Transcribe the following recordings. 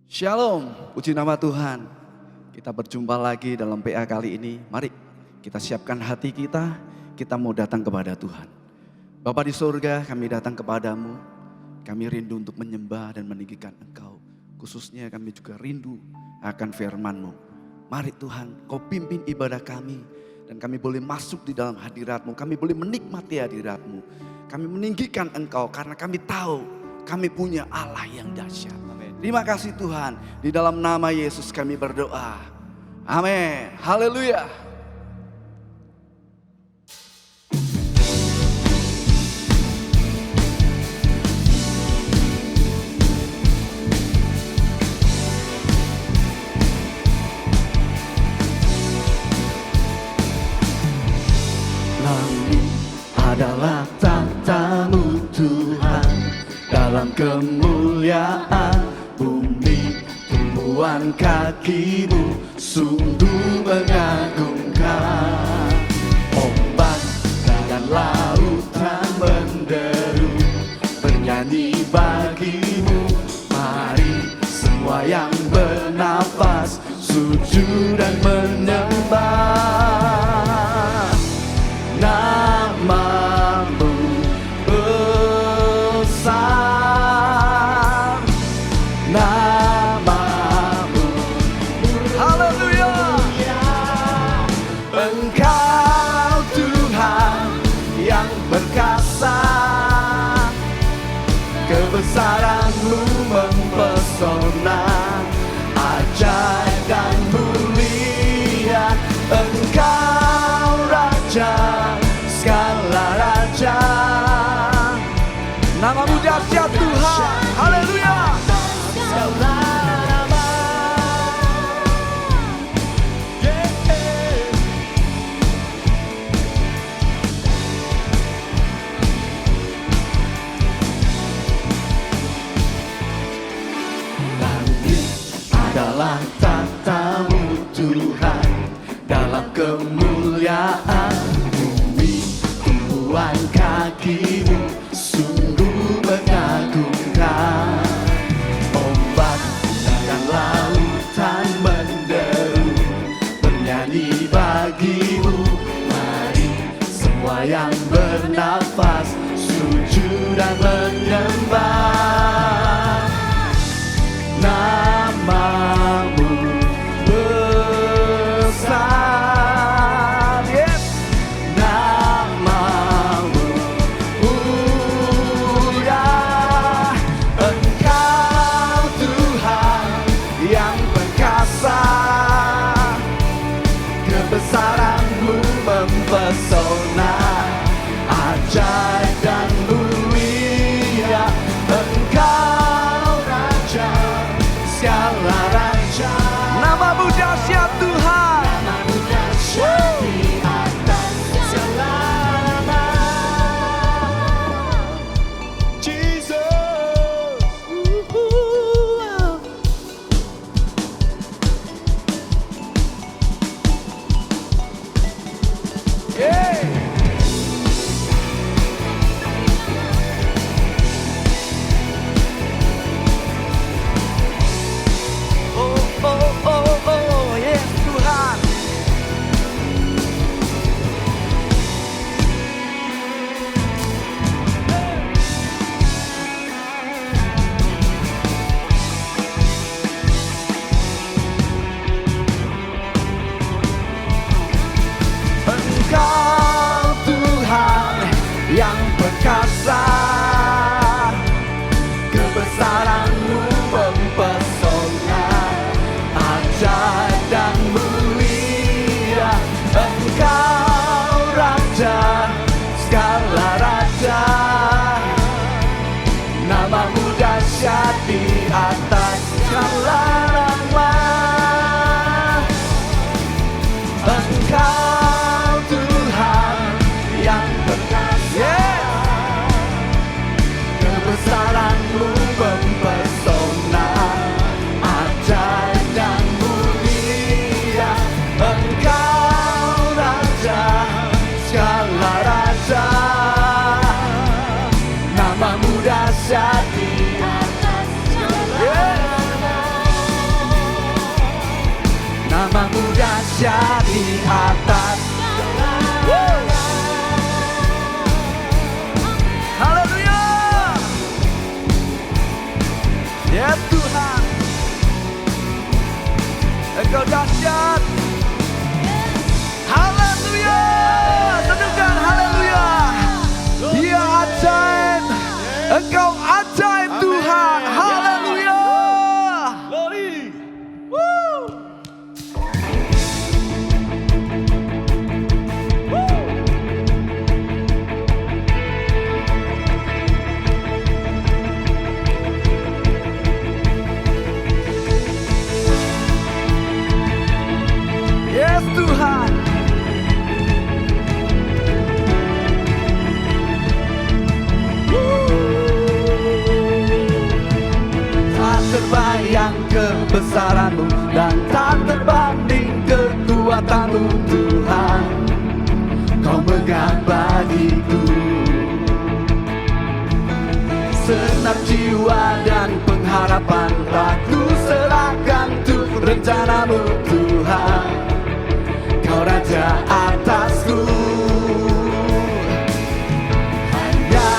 Shalom, puji nama Tuhan. Kita berjumpa lagi dalam PA kali ini. Mari kita siapkan hati kita mau datang kepada Tuhan. Bapa di surga, kami datang kepadamu. Kami rindu untuk menyembah dan meninggikan Engkau. Khususnya kami juga rindu akan firman-Mu. Mari Tuhan, Kau pimpin ibadah kami. Dan kami boleh masuk di dalam hadirat-Mu. Kami boleh menikmati hadirat-Mu. Kami meninggikan Engkau karena kami tahu kami punya Allah yang dahsyat. Terima kasih Tuhan, di dalam nama Yesus kami berdoa. Amin. Haleluya. Langit adalah tahta-Mu Tuhan, dalam kemuliaan bumi tumbuhan kaki-Mu sungguh mengagumkan. Ombak dan lautan menderu bernyanyi bagi-Mu. Mari semua yang bernafas sujud dan menyembah. Nama-Mu besar, nama-Mu, haleluya. Engkau Tuhan yang perkasa, kebesaran-Mu mempesona, ajaib dan mulia. Engkau Raja, segala raja, nama-Mu dahsyat Tuhan, haleluya. Segala nama, langit adalah tahta-Mu Tuhan, dalam kemuliaan bumi tumbuhan kaki-Mu sungguh mengagumkan. Ombak dan lautan menderu bernyanyi bagi-Mu. Mari semua yang bernafas sujud dan menyembah. Nama-Mu besar, yes. Nama-Mu mulia. Engkau Tuhan yang perkasa, kebesaran-Mu mempesona, ajaib dan mulia. Engkau Raja, segala raja, nama-Mu dahsyat Tuhan, nama-Mu dahsyat di atas segala nama. Jesus, yeah. Oh, yes Tuhan. Engkau Tuhan yang perkasa, kebesaran-Mu mempesona, ajaib dan mulia. Engkau Raja, segala raja, nama-Mu dahsyat di atas segala nama. Engkau Tuhan yang perkasa, yeah. Kebesaran-Mu mempesona, ajaib dan mulia. Engkau Raja, segala raja, nama-Mu dahsyat di atas segala nama. dahsyat di atas. Haleluya. Ya Tuhan, Engkau dahsyat. Haleluya. Tentukan haleluya. Dia ajaib. Engkau ajaib Tuhan. Haleluya. Yes Tuhan. Tak terbayang kebesaran-Mu dan tak terbanding kekuatan-Mu Tuhan. Kau megah bagiku senap jiwa dan pengharapan, tak ku serahkan untuk rencana-Mu Tuhan. Kau Raja atasku, hanya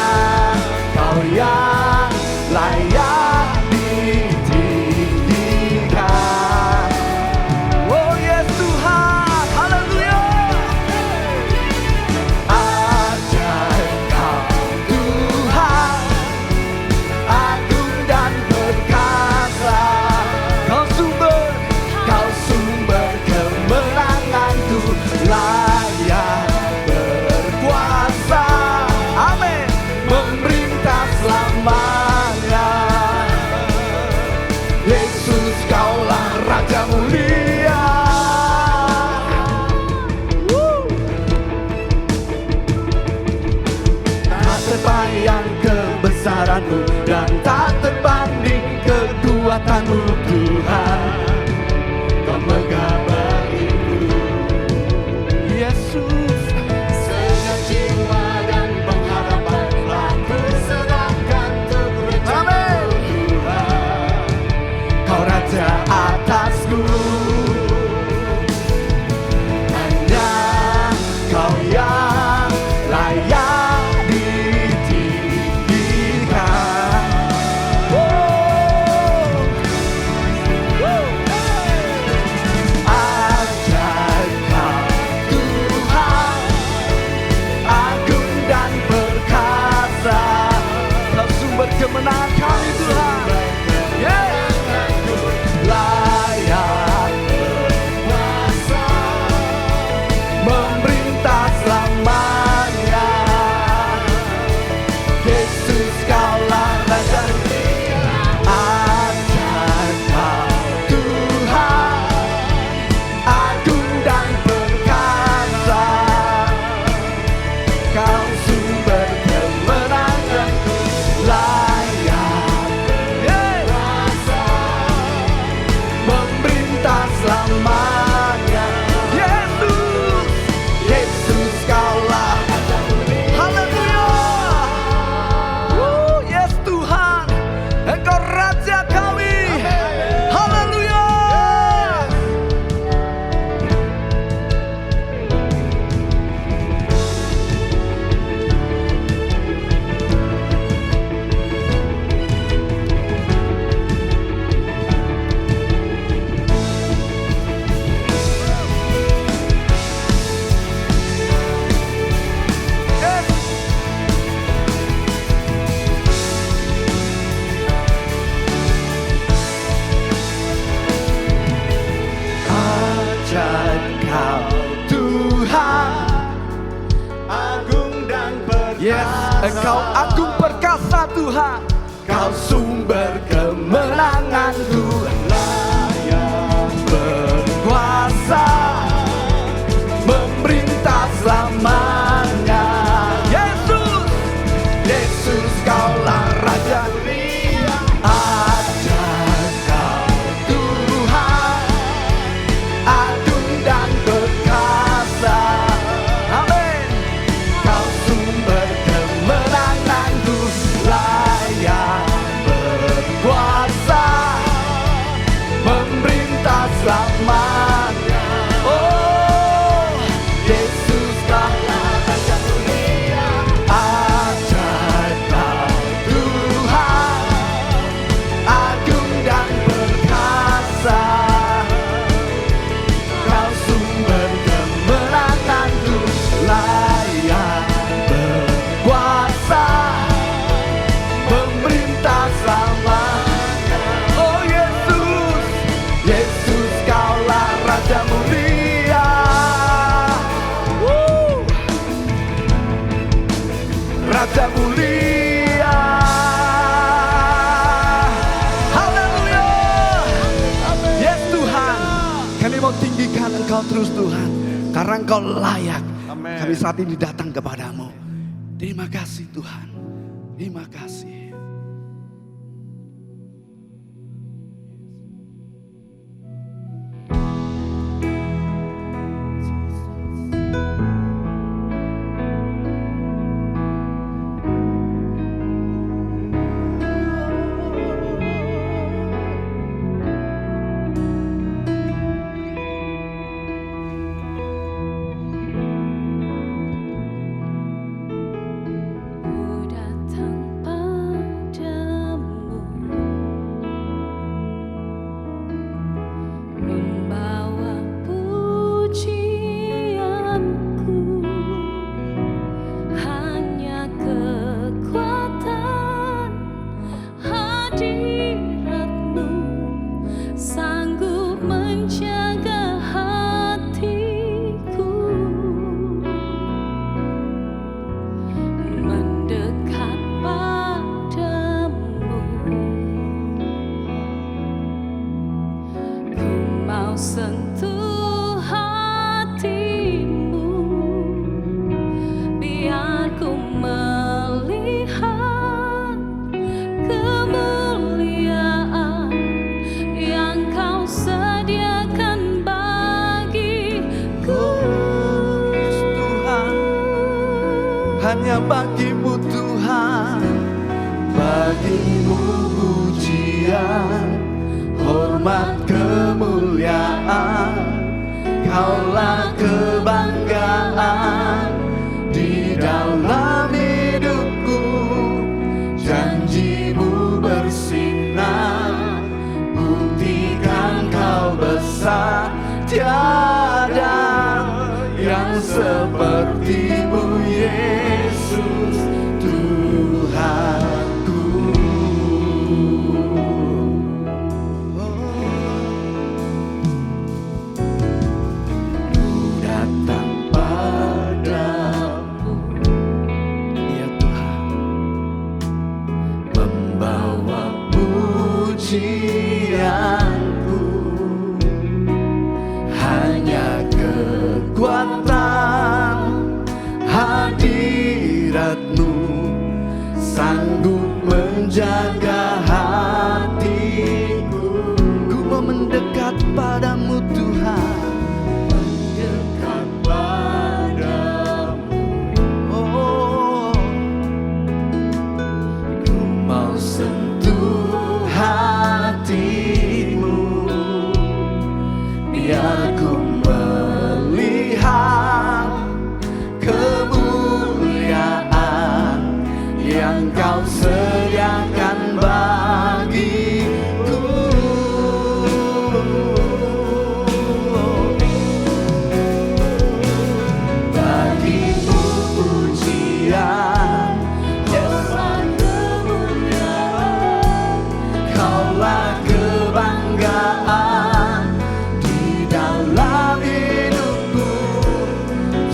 Kau yang layak ditinggikan. Oh yes Tuhan, haleluya. Ajaib Kau Tuhan, agung dan perkasa. Kau sumber kemenanganku, layak berkuasa. Amin. Memerintah selamanya. Yesus, Kaulah Raja mulia. Tak terbayang kebesaran-Mu dan tak terbanding kekuatan-Mu Tuhan. Kau megah bagiku, Yesus. Senap jiwa dan pengharapan, telah ku serahkan untuk rencana-Mu Tuhan. Kau Raja atasku, hanya Kau yang layak ditinggikan. Ajaib Kau Tuhan, agung dan perkasa. Kau sumber kemenangan kami Tuhan. Yeah. Layak berkuasa, memerintah selamanya. Yesus, Kaulah Raja. Ajaib Kau Tuhan, agung dan perkasa. Kau sumber kemenanganku, layak berkuasa, memerintah selamanya. Yesus, Yesus, Kaulah Raja. Haleluya. Yes Tuhan, Engkau Raja kami. Haleluya. Ajaib Kau Tuhan, agung dan perkasa. Yes, Engkau agung perkasa Tuhan. Kau sumber kemenanganku, layak berkuasa, memerintah selamanya. Yesus, Yesus, Kaulah Raja. Ajaib Kau Tuhan, agung dan perkasa. Amin. Kau sumber kemenanganku, layak berkuasa, memerintah selamanya. Oh Engkau terus Tuhan, karena Engkau layak. Amin. Kami saat ini datang kepadamu. Terima kasih Tuhan, terima kasih. Sentuh hatimu, biar ku melihat kemuliaan yang Kau sediakan bagiku. Tuhan, hanya bagimu Tuhan, bagimu pujian, hormat, kemuliaan. Kaulah kebanggaan di dalam hidupku. Janjimu bersinar, buktikan Kau besar. Tiada yang sepertimu Yesus Tuhanku. Pujianku hanya kekuatan hadirat-Mu sanggup menjaga hatiku. Ku mau mendekat padamu Tuhan, mendekat padamu. Oh, ku mau sentuh hatimu, biar ku melihat kemuliaan yang Kau sediakan bagiku. Bagimu pujian, hormat, kemuliaan. Kaulah kebanggaan di dalam hidupku.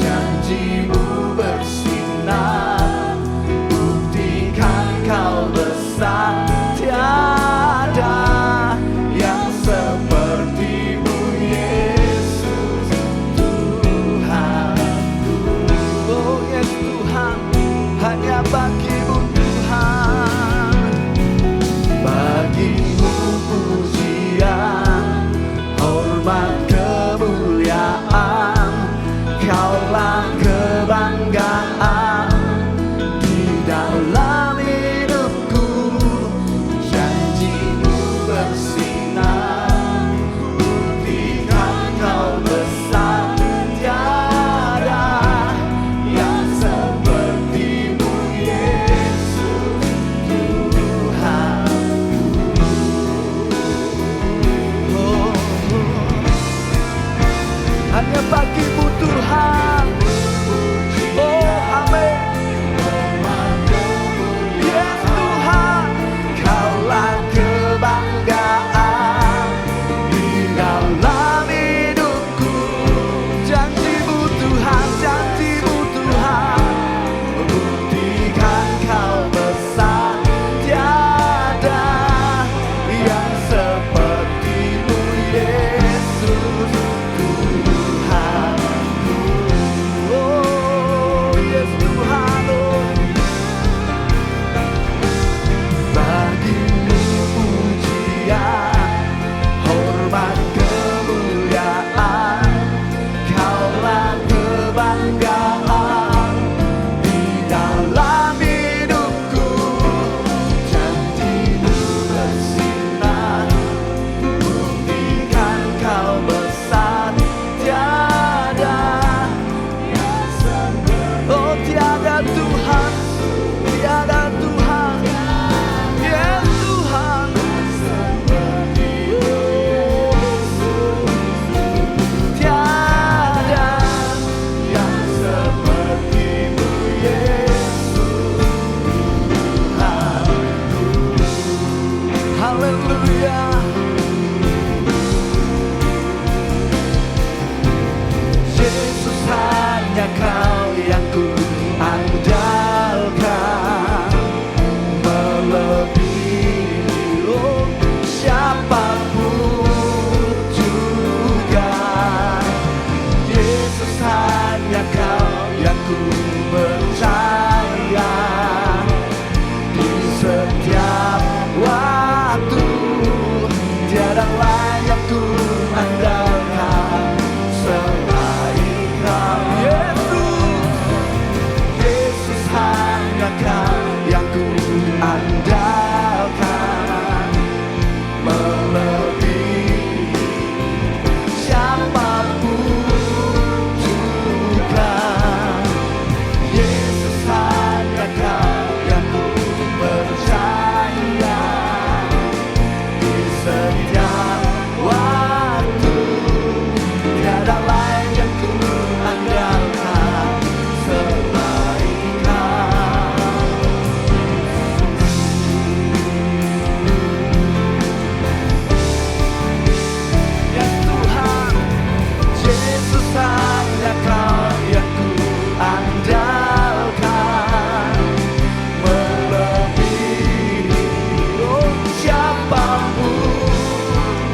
Janjimu bersinar, buktikan Kau besar. Tiada yang sepertimu Yesus Tuhanku. Oh yes Tuhan, hanya bagimu Tuhan, bagimu pujian, hormat, kemuliaan. Kaulah kebanggaan di dalam hidupku. Janjimu bersinar, buktikan Kau besar. Tiada yang sepertimu Yesus Tuhanku. Oh, hanya bagimu Tuhan. Oh hanya Kau yang ku andalkan, melebihi siapapun juga. Yesus, hanya Kau yang ku percaya di setiap waktu. Tiada lain yang ku andalkan selain Kau. Yesus, hanya Kau yang ku andalkan, melebihi siapapun juga. Yesus, hanya Kau yang ku percaya di setiap waktu. Tiada lain yang ku andalkan selain Kau. Ya Tuhan, Yesus, hanya Kau yang ku andalkan, melebihi siapapun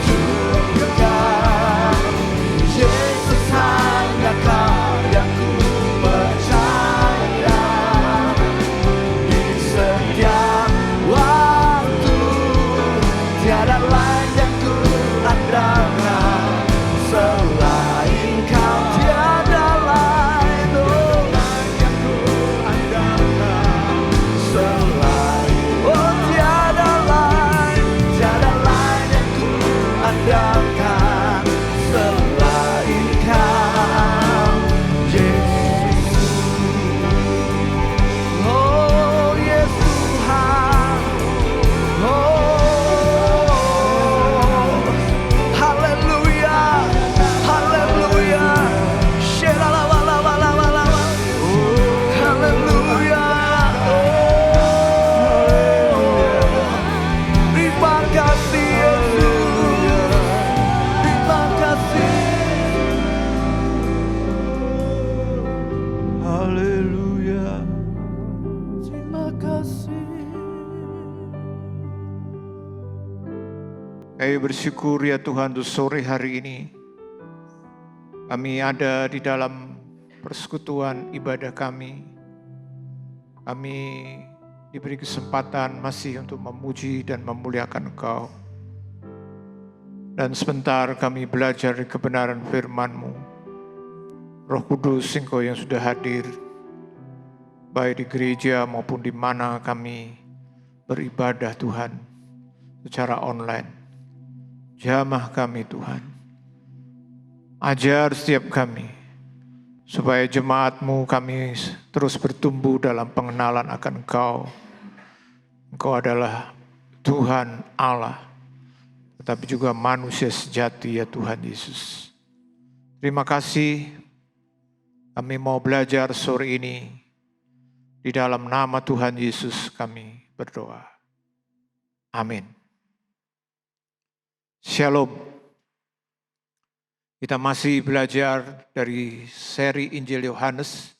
juga. Yesus, hanya Kau yang ku percaya di setiap waktu. Tiada lain yang ku andalkan selain Kau. Tiada lain, yang ku andalkan selain. Oh, tiada lain yang ku andalkan selain Kau, Yesus. Oh, Yesus Tuhan. Oh, haleluya, haleluya. Shalalalalalalalala. Haleluya. Terima kasih Yesus. Terima kasih. Haleluya. Terima kasih. Kami bersyukur ya Tuhan untuk sore hari ini. Kami ada di dalam persekutuan ibadah kami. Kami diberi kesempatan masih untuk memuji dan memuliakan Engkau. Dan sebentar kami belajar di kebenaran firman-Mu. Roh Kudus, Engkau yang sudah hadir, baik di gereja maupun di mana kami beribadah Tuhan, secara online. Jamah kami Tuhan. Ajar setiap kami, supaya jemaat-Mu kami terus bertumbuh dalam pengenalan akan Engkau. Engkau adalah Tuhan Allah, tetapi juga manusia sejati ya Tuhan Yesus. Terima kasih, kami mau belajar sore ini. Di dalam nama Tuhan Yesus kami berdoa. Amin. Shalom. Kita masih belajar dari seri Injil Yohanes.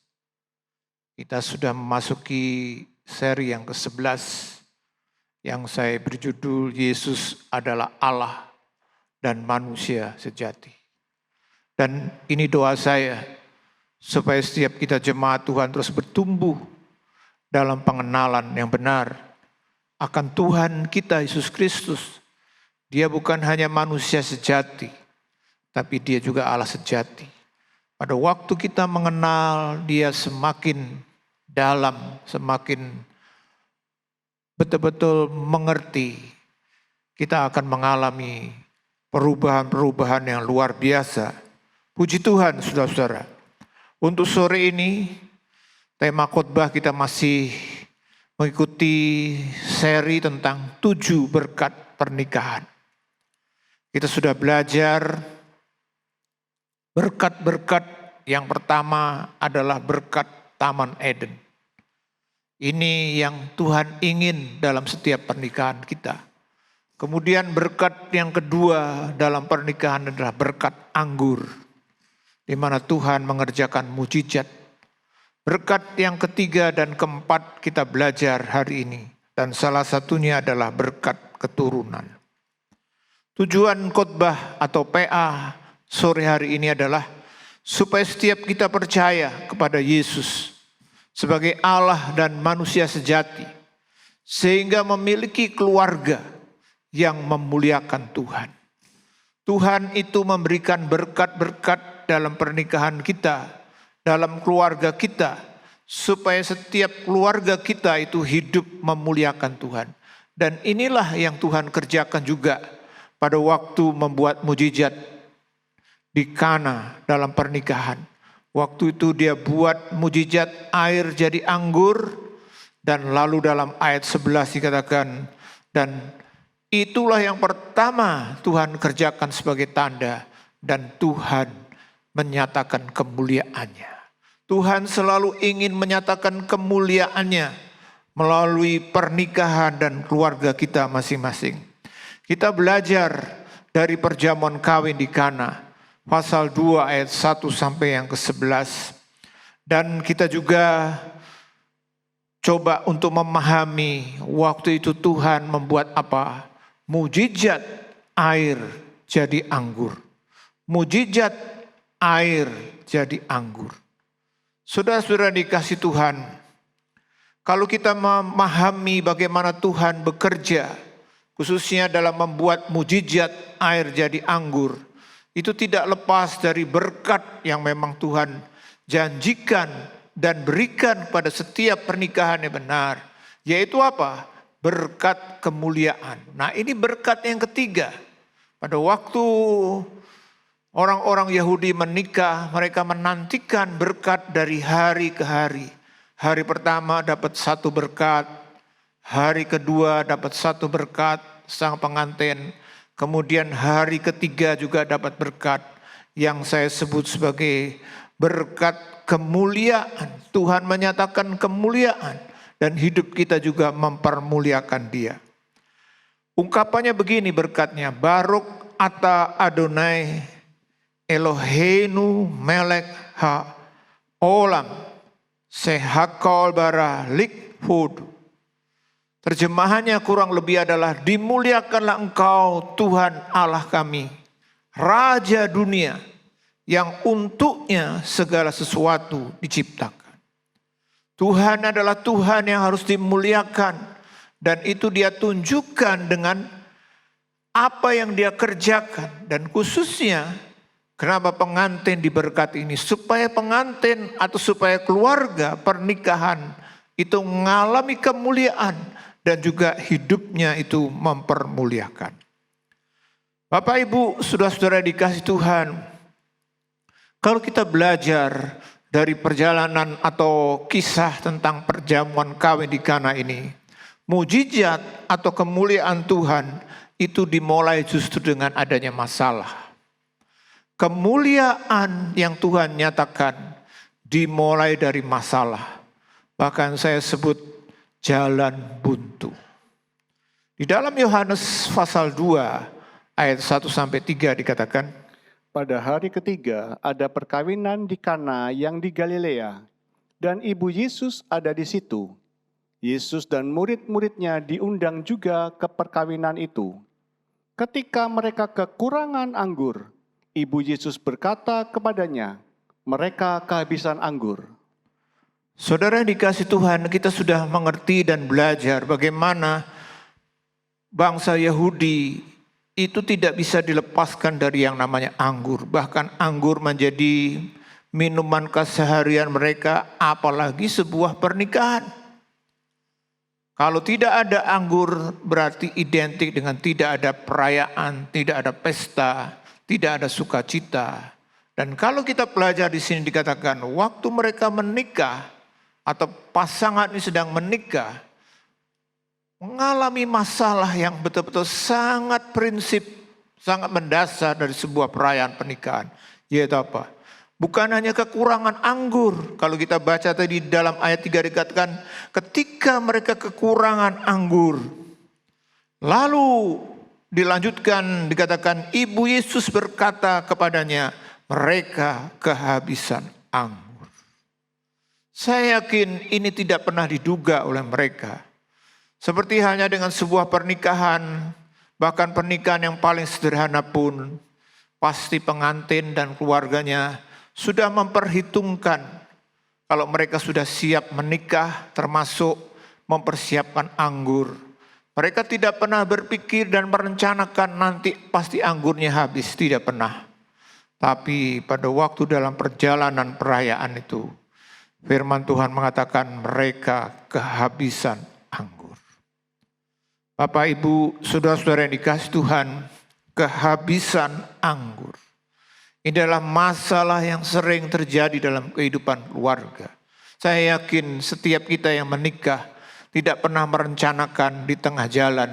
Kita sudah memasuki seri yang ke-11 yang saya berjudul Yesus adalah Allah dan manusia sejati. Dan ini doa saya supaya setiap kita jemaat Tuhan terus bertumbuh dalam pengenalan yang benar akan Tuhan kita Yesus Kristus. Dia bukan hanya manusia sejati, tapi dia juga Allah sejati. Pada waktu kita mengenal dia semakin dalam, semakin betul-betul mengerti, kita akan mengalami perubahan-perubahan yang luar biasa. Puji Tuhan, saudara-saudara. Untuk sore ini, tema khotbah kita masih mengikuti seri tentang 7 berkat pernikahan. Kita sudah belajar berkat-berkat. Yang pertama adalah berkat Taman Eden. Ini yang Tuhan ingin dalam setiap pernikahan kita. Kemudian berkat yang kedua dalam pernikahan adalah berkat anggur. di mana Tuhan mengerjakan mujizat. Berkat yang ketiga dan keempat kita belajar hari ini, dan salah satunya adalah berkat keturunan. Tujuan khotbah atau PA sore hari ini adalah supaya setiap kita percaya kepada Yesus sebagai Allah dan manusia sejati, sehingga memiliki keluarga yang memuliakan Tuhan. Tuhan itu memberikan berkat-berkat dalam pernikahan kita, dalam keluarga kita, supaya setiap keluarga kita itu hidup memuliakan Tuhan. Dan inilah yang Tuhan kerjakan juga pada waktu membuat mujizat di Kana dalam pernikahan. Waktu itu dia buat mujizat air jadi anggur, dan lalu dalam ayat 11 dikatakan, dan itulah yang pertama Tuhan kerjakan sebagai tanda, dan Tuhan menyatakan kemuliaannya. Tuhan selalu ingin menyatakan kemuliaannya melalui pernikahan dan keluarga kita masing-masing. Kita belajar dari perjamuan kawin di Kana, pasal 2 ayat 1 sampai yang ke-11. Dan kita juga coba untuk memahami waktu itu Tuhan membuat apa? Mujizat air jadi anggur. Mujizat air jadi anggur. Saudara-saudara dikasih Tuhan, kalau kita memahami bagaimana Tuhan bekerja, khususnya dalam membuat mujizat air jadi anggur, itu tidak lepas dari berkat yang memang Tuhan janjikan dan berikan pada setiap pernikahan yang benar. Yaitu apa? Berkat kemuliaan. Nah, ini berkat yang ketiga. Pada waktu orang-orang Yahudi menikah, mereka menantikan berkat dari hari ke hari. Hari pertama dapat satu berkat, hari kedua dapat satu berkat sang pengantin, kemudian hari ketiga juga dapat berkat yang saya sebut sebagai berkat kemuliaan. Tuhan menyatakan kemuliaan dan hidup kita juga mempermuliakan Dia. Ungkapannya begini berkatnya, Baruk ata Adonai Eloheinu melek ha olam sehakol bara likhud. Terjemahannya kurang lebih adalah, dimuliakanlah Engkau Tuhan Allah kami, Raja dunia, yang untuknya segala sesuatu diciptakan. Tuhan adalah Tuhan yang harus dimuliakan, dan itu Dia tunjukkan dengan apa yang Dia kerjakan. Dan khususnya kenapa pengantin diberkati ini, supaya pengantin atau supaya keluarga pernikahan itu mengalami kemuliaan dan juga hidupnya itu mempermuliakan. Bapak Ibu, saudara-saudara dikasih Tuhan, kalau kita belajar dari perjalanan atau kisah tentang perjamuan kawin di Kana ini, mujizat atau kemuliaan Tuhan itu dimulai justru dengan adanya masalah. Kemuliaan yang Tuhan nyatakan dimulai dari masalah. Bahkan saya sebut jalan buntu. Di dalam Yohanes pasal 2 ayat 1 sampai 3 dikatakan, pada hari ketiga ada perkawinan di Kana yang di Galilea, dan ibu Yesus ada di situ. Yesus dan murid-muridnya diundang juga ke perkawinan itu. Ketika mereka kekurangan anggur, ibu Yesus berkata kepadanya, mereka kehabisan anggur. Saudara yang dikasih Tuhan, kita sudah mengerti dan belajar bagaimana bangsa Yahudi itu tidak bisa dilepaskan dari yang namanya anggur. Bahkan anggur menjadi minuman keseharian mereka, apalagi sebuah pernikahan. Kalau tidak ada anggur berarti identik dengan tidak ada perayaan, tidak ada pesta, tidak ada sukacita. Dan kalau kita belajar di sini dikatakan waktu mereka menikah atau pasangan ini sedang menikah, mengalami masalah yang betul-betul sangat prinsip, sangat mendasar dari sebuah perayaan pernikahan. Yaitu apa? Bukan hanya kekurangan anggur. Kalau kita baca tadi dalam ayat 3 dikatakan, ketika mereka kekurangan anggur. Lalu dilanjutkan dikatakan, ibu Yesus berkata kepadanya, mereka kehabisan anggur. Saya yakin ini tidak pernah diduga oleh mereka. Seperti halnya dengan sebuah pernikahan, bahkan pernikahan yang paling sederhana pun, pasti pengantin dan keluarganya sudah memperhitungkan kalau mereka sudah siap menikah, termasuk mempersiapkan anggur. Mereka tidak pernah berpikir dan merencanakan nanti pasti anggurnya habis, tidak pernah. Tapi pada waktu dalam perjalanan perayaan itu, firman Tuhan mengatakan mereka kehabisan anggur. Bapak, Ibu, saudara-saudara yang dikasih Tuhan, kehabisan anggur. Ini adalah masalah yang sering terjadi dalam kehidupan keluarga. Saya yakin setiap kita yang menikah tidak pernah merencanakan di tengah jalan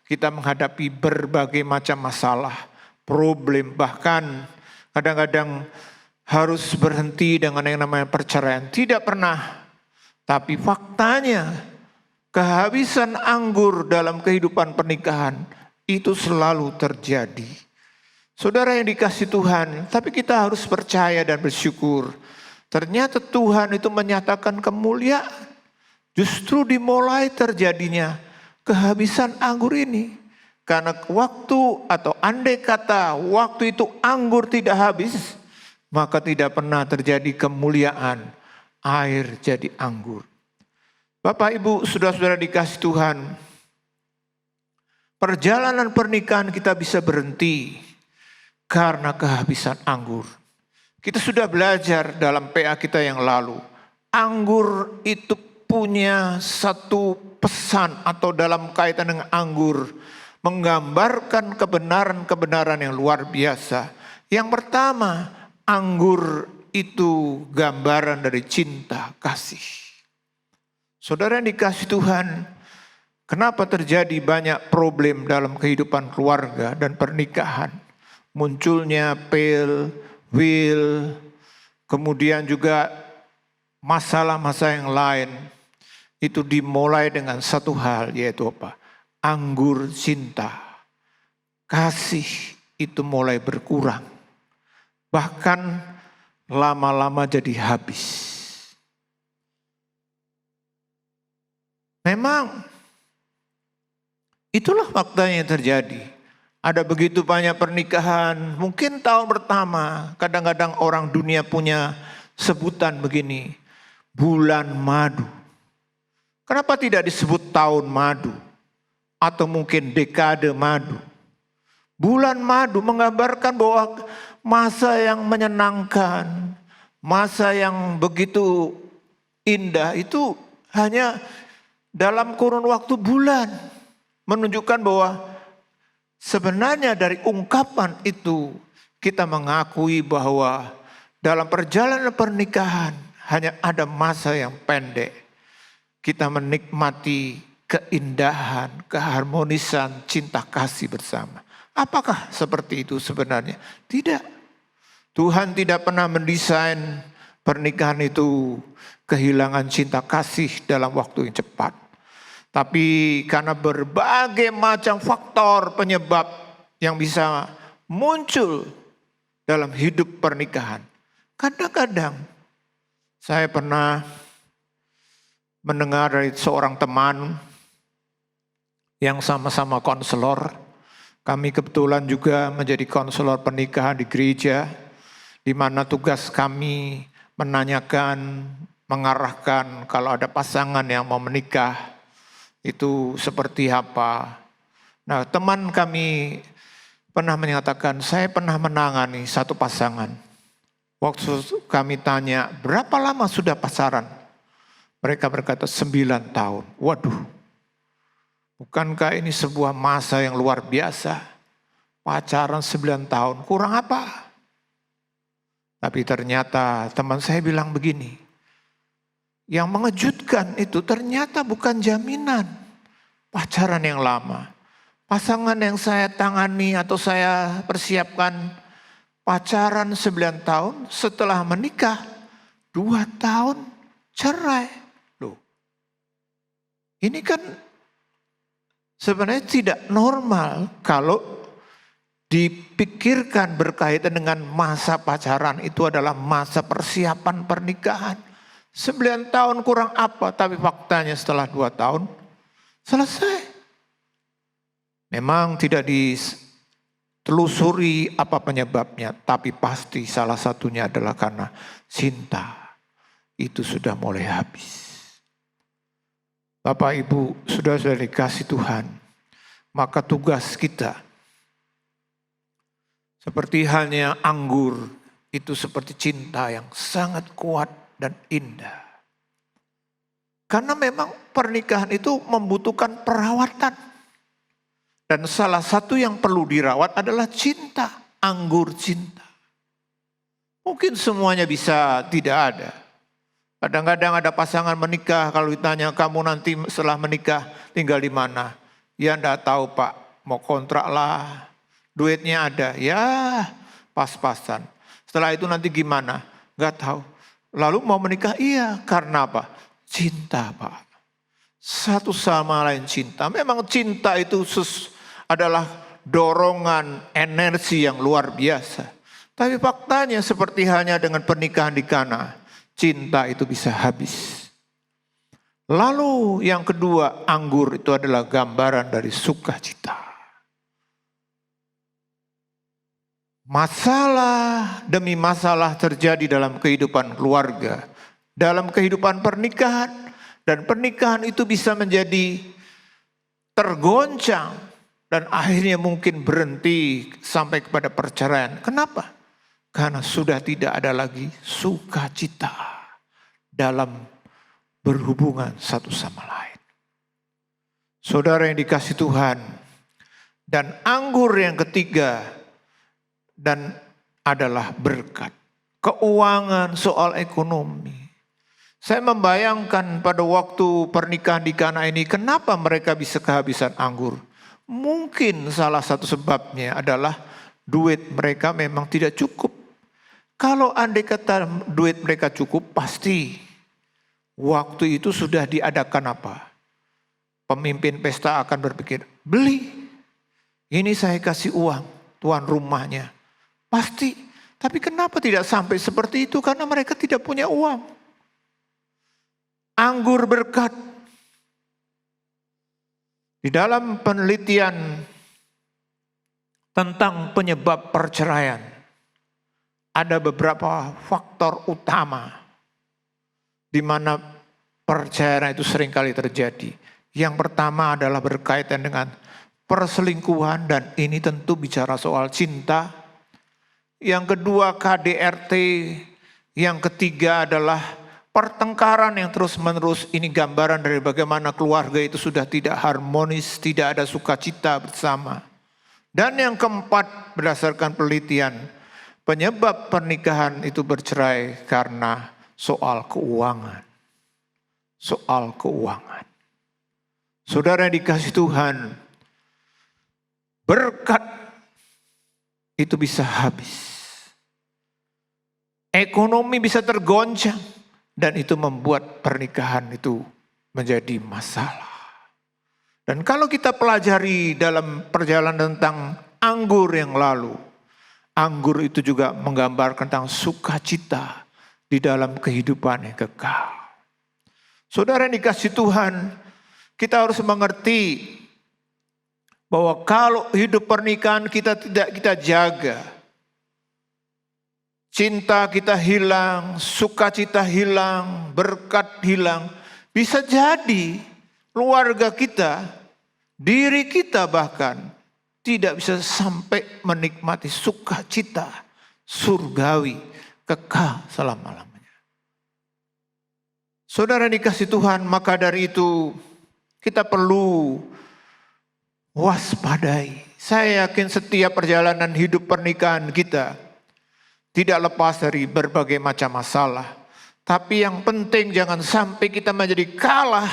kita menghadapi berbagai macam masalah, problem, bahkan kadang-kadang harus berhenti dengan yang namanya perceraian. Tidak pernah. Tapi faktanya kehabisan anggur dalam kehidupan pernikahan itu selalu terjadi. Saudara yang dikasih Tuhan, tapi kita harus percaya dan bersyukur. Ternyata Tuhan itu menyatakan kemuliaan. Justru dimulai terjadinya kehabisan anggur ini. Karena waktu atau andai kata waktu itu anggur tidak habis, maka tidak pernah terjadi kemuliaan air jadi anggur. Bapak, Ibu, saudara-saudara dikasih Tuhan, perjalanan pernikahan kita bisa berhenti karena kehabisan anggur. Kita sudah belajar dalam PA kita yang lalu, anggur itu punya satu pesan atau dalam kaitan dengan anggur, menggambarkan kebenaran-kebenaran yang luar biasa. Yang pertama, anggur itu gambaran dari cinta kasih. Saudara yang dikasih Tuhan, kenapa terjadi banyak problem dalam kehidupan keluarga dan pernikahan? Munculnya will, kemudian juga masalah-masalah yang lain. Itu dimulai dengan satu hal, yaitu apa? Anggur cinta. Kasih itu mulai berkurang. Bahkan lama-lama jadi habis. Memang itulah faktanya yang terjadi. Ada begitu banyak pernikahan, mungkin tahun pertama, kadang-kadang orang dunia punya sebutan begini, bulan madu. Kenapa tidak disebut tahun madu? Atau mungkin dekade madu? Bulan madu menggambarkan bahwa masa yang menyenangkan, masa yang begitu indah itu hanya dalam kurun waktu bulan, menunjukkan bahwa sebenarnya dari ungkapan itu kita mengakui bahwa dalam perjalanan pernikahan hanya ada masa yang pendek. Kita menikmati keindahan, keharmonisan, cinta kasih bersama. Apakah seperti itu sebenarnya? Tidak. Tuhan tidak pernah mendesain pernikahan itu kehilangan cinta kasih dalam waktu yang cepat. Tapi karena berbagai macam faktor penyebab yang bisa muncul dalam hidup pernikahan. Kadang-kadang saya pernah mendengar dari seorang teman yang sama-sama konselor. Kami kebetulan juga menjadi konselor pernikahan di gereja, di mana tugas kami menanyakan, mengarahkan kalau ada pasangan yang mau menikah, itu seperti apa. Nah, teman kami pernah menyatakan, saya pernah menangani satu pasangan. Waktu kami tanya, berapa lama sudah pacaran? Mereka berkata 9 tahun. Waduh, bukankah ini sebuah masa yang luar biasa? Pacaran 9 tahun, kurang apa? Tapi ternyata teman saya bilang begini, yang mengejutkan itu ternyata bukan jaminan pacaran yang lama. Pasangan yang saya tangani atau saya persiapkan pacaran 9 tahun, setelah menikah 2 tahun cerai. Loh, ini kan sebenarnya tidak normal kalau dipikirkan berkaitan dengan masa pacaran itu adalah masa persiapan pernikahan. 9 tahun kurang apa, tapi faktanya setelah 2 tahun selesai. Memang tidak ditelusuri apa penyebabnya, tapi pasti salah satunya adalah karena cinta itu sudah mulai habis. Bapak Ibu, sudah dikasih Tuhan, maka tugas kita seperti halnya anggur itu seperti cinta yang sangat kuat dan indah. Karena memang pernikahan itu membutuhkan perawatan. Dan salah satu yang perlu dirawat adalah cinta, anggur cinta. Mungkin semuanya bisa tidak ada. Kadang-kadang ada pasangan menikah, kalau ditanya kamu nanti setelah menikah tinggal di mana? Ya enggak tahu Pak, mau kontrak lah, duitnya ada, ya pas-pasan. Setelah itu nanti gimana? Enggak tahu. Lalu mau menikah? Iya, karena apa? Cinta Pak. Satu sama lain cinta. Memang cinta itu adalah dorongan energi yang luar biasa. Tapi faktanya seperti halnya dengan pernikahan di Kana, cinta itu bisa habis. Lalu yang kedua, anggur itu adalah gambaran dari sukacita. Masalah demi masalah terjadi dalam kehidupan keluarga, dalam kehidupan pernikahan, dan pernikahan itu bisa menjadi tergoncang dan akhirnya mungkin berhenti sampai kepada perceraian. Kenapa? Karena sudah tidak ada lagi sukacita dalam berhubungan satu sama lain. Saudara yang dikasih Tuhan, dan anggur yang ketiga dan adalah berkat. Keuangan, soal ekonomi. Saya membayangkan pada waktu pernikahan di Kana ini, kenapa mereka bisa kehabisan anggur? Mungkin salah satu sebabnya adalah duit mereka memang tidak cukup. Kalau andai kata duit mereka cukup, pasti waktu itu sudah diadakan apa? Pemimpin pesta akan berpikir, beli. Ini saya kasih uang, tuan rumahnya. Pasti. Tapi kenapa tidak sampai seperti itu? Karena mereka tidak punya uang. Anggur berkat. Di dalam penelitian tentang penyebab perceraian, ada beberapa faktor utama di mana perceraian itu seringkali terjadi. Yang pertama adalah berkaitan dengan perselingkuhan, dan ini tentu bicara soal cinta. Yang kedua KDRT, yang ketiga adalah pertengkaran yang terus-menerus. Ini gambaran dari bagaimana keluarga itu sudah tidak harmonis, tidak ada sukacita bersama. Dan yang keempat, berdasarkan penelitian, penyebab pernikahan itu bercerai karena soal keuangan. Soal keuangan. Saudara yang dikasih Tuhan, berkat itu bisa habis. Ekonomi bisa tergoncang. Dan itu membuat pernikahan itu menjadi masalah. Dan kalau kita pelajari dalam perjalanan tentang anggur yang lalu, anggur itu juga menggambarkan tentang sukacita di dalam kehidupan yang kekal. Saudara yang dikasih Tuhan, kita harus mengerti bahwa kalau hidup pernikahan kita tidak kita jaga, cinta kita hilang, sukacita hilang, berkat hilang. Bisa jadi keluarga kita, diri kita bahkan tidak bisa sampai menikmati sukacita surgawi kekal selama-lamanya. Saudara dikasih Tuhan, maka dari itu kita perlu waspadai. Saya yakin setiap perjalanan hidup pernikahan kita tidak lepas dari berbagai macam masalah. Tapi yang penting jangan sampai kita menjadi kalah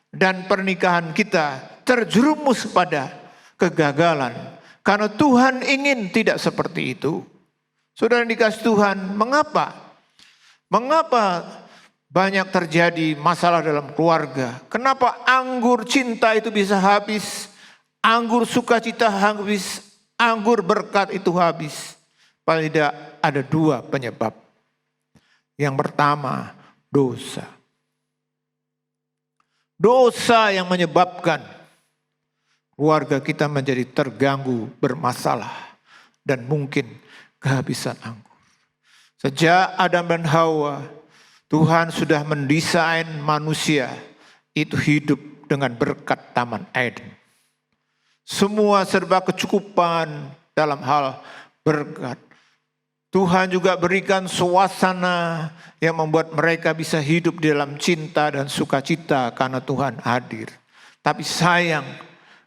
dan pernikahan kita terjerumus pada kegagalan. Karena Tuhan ingin tidak seperti itu. Saudara yang dikasih Tuhan, mengapa? Mengapa banyak terjadi masalah dalam keluarga? Kenapa anggur cinta itu bisa habis? Anggur sukacita habis? anggur berkat itu habis, paling tidak ada dua penyebab. Yang pertama, dosa. Dosa yang menyebabkan keluarga kita menjadi terganggu, bermasalah, dan mungkin kehabisan anggur. Sejak Adam dan Hawa, Tuhan sudah mendesain manusia itu hidup dengan berkat Taman Eden. Semua serba kecukupan dalam hal berkat. Tuhan juga berikan suasana yang membuat mereka bisa hidup di dalam cinta dan sukacita karena Tuhan hadir. Tapi sayang,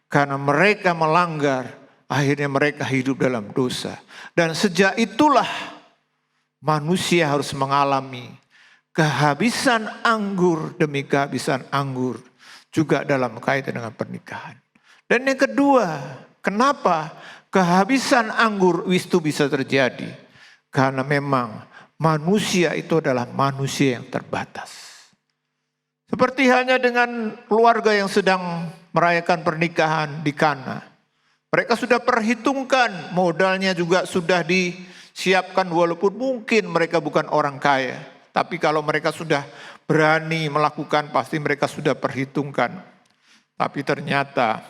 karena mereka melanggar, akhirnya mereka hidup dalam dosa. Dan sejak itulah manusia harus mengalami kehabisan anggur demi kehabisan anggur juga dalam kaitan dengan pernikahan. Dan yang kedua, kenapa kehabisan anggur itu bisa terjadi? Karena memang manusia itu adalah manusia yang terbatas. Seperti halnya dengan keluarga yang sedang merayakan pernikahan di Kana. Mereka sudah perhitungkan, modalnya juga sudah disiapkan walaupun mungkin mereka bukan orang kaya. Tapi kalau mereka sudah berani melakukan, pasti mereka sudah perhitungkan. Tapi ternyata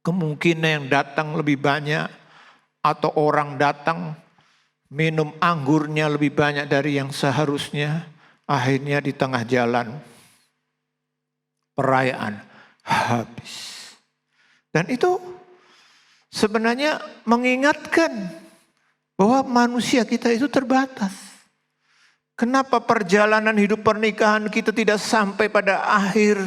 kemungkinan yang datang lebih banyak atau orang datang minum anggurnya lebih banyak dari yang seharusnya, akhirnya di tengah jalan perayaan habis. Dan itu sebenarnya mengingatkan bahwa manusia kita itu terbatas. Kenapa perjalanan hidup pernikahan kita tidak sampai pada akhir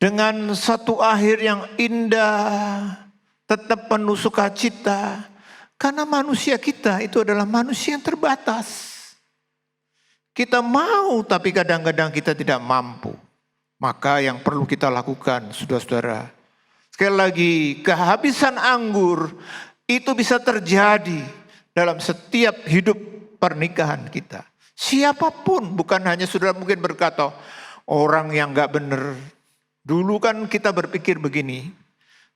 dengan satu akhir yang indah, tetap penuh sukacita? Karena manusia kita itu adalah manusia yang terbatas. Kita mau tapi kadang-kadang kita tidak mampu. Maka yang perlu kita lakukan, saudara-saudara, sekali lagi, kehabisan anggur itu bisa terjadi dalam setiap hidup pernikahan kita. Siapapun, bukan hanya saudara mungkin berkata, orang yang gak benar. Dulu kan kita berpikir begini,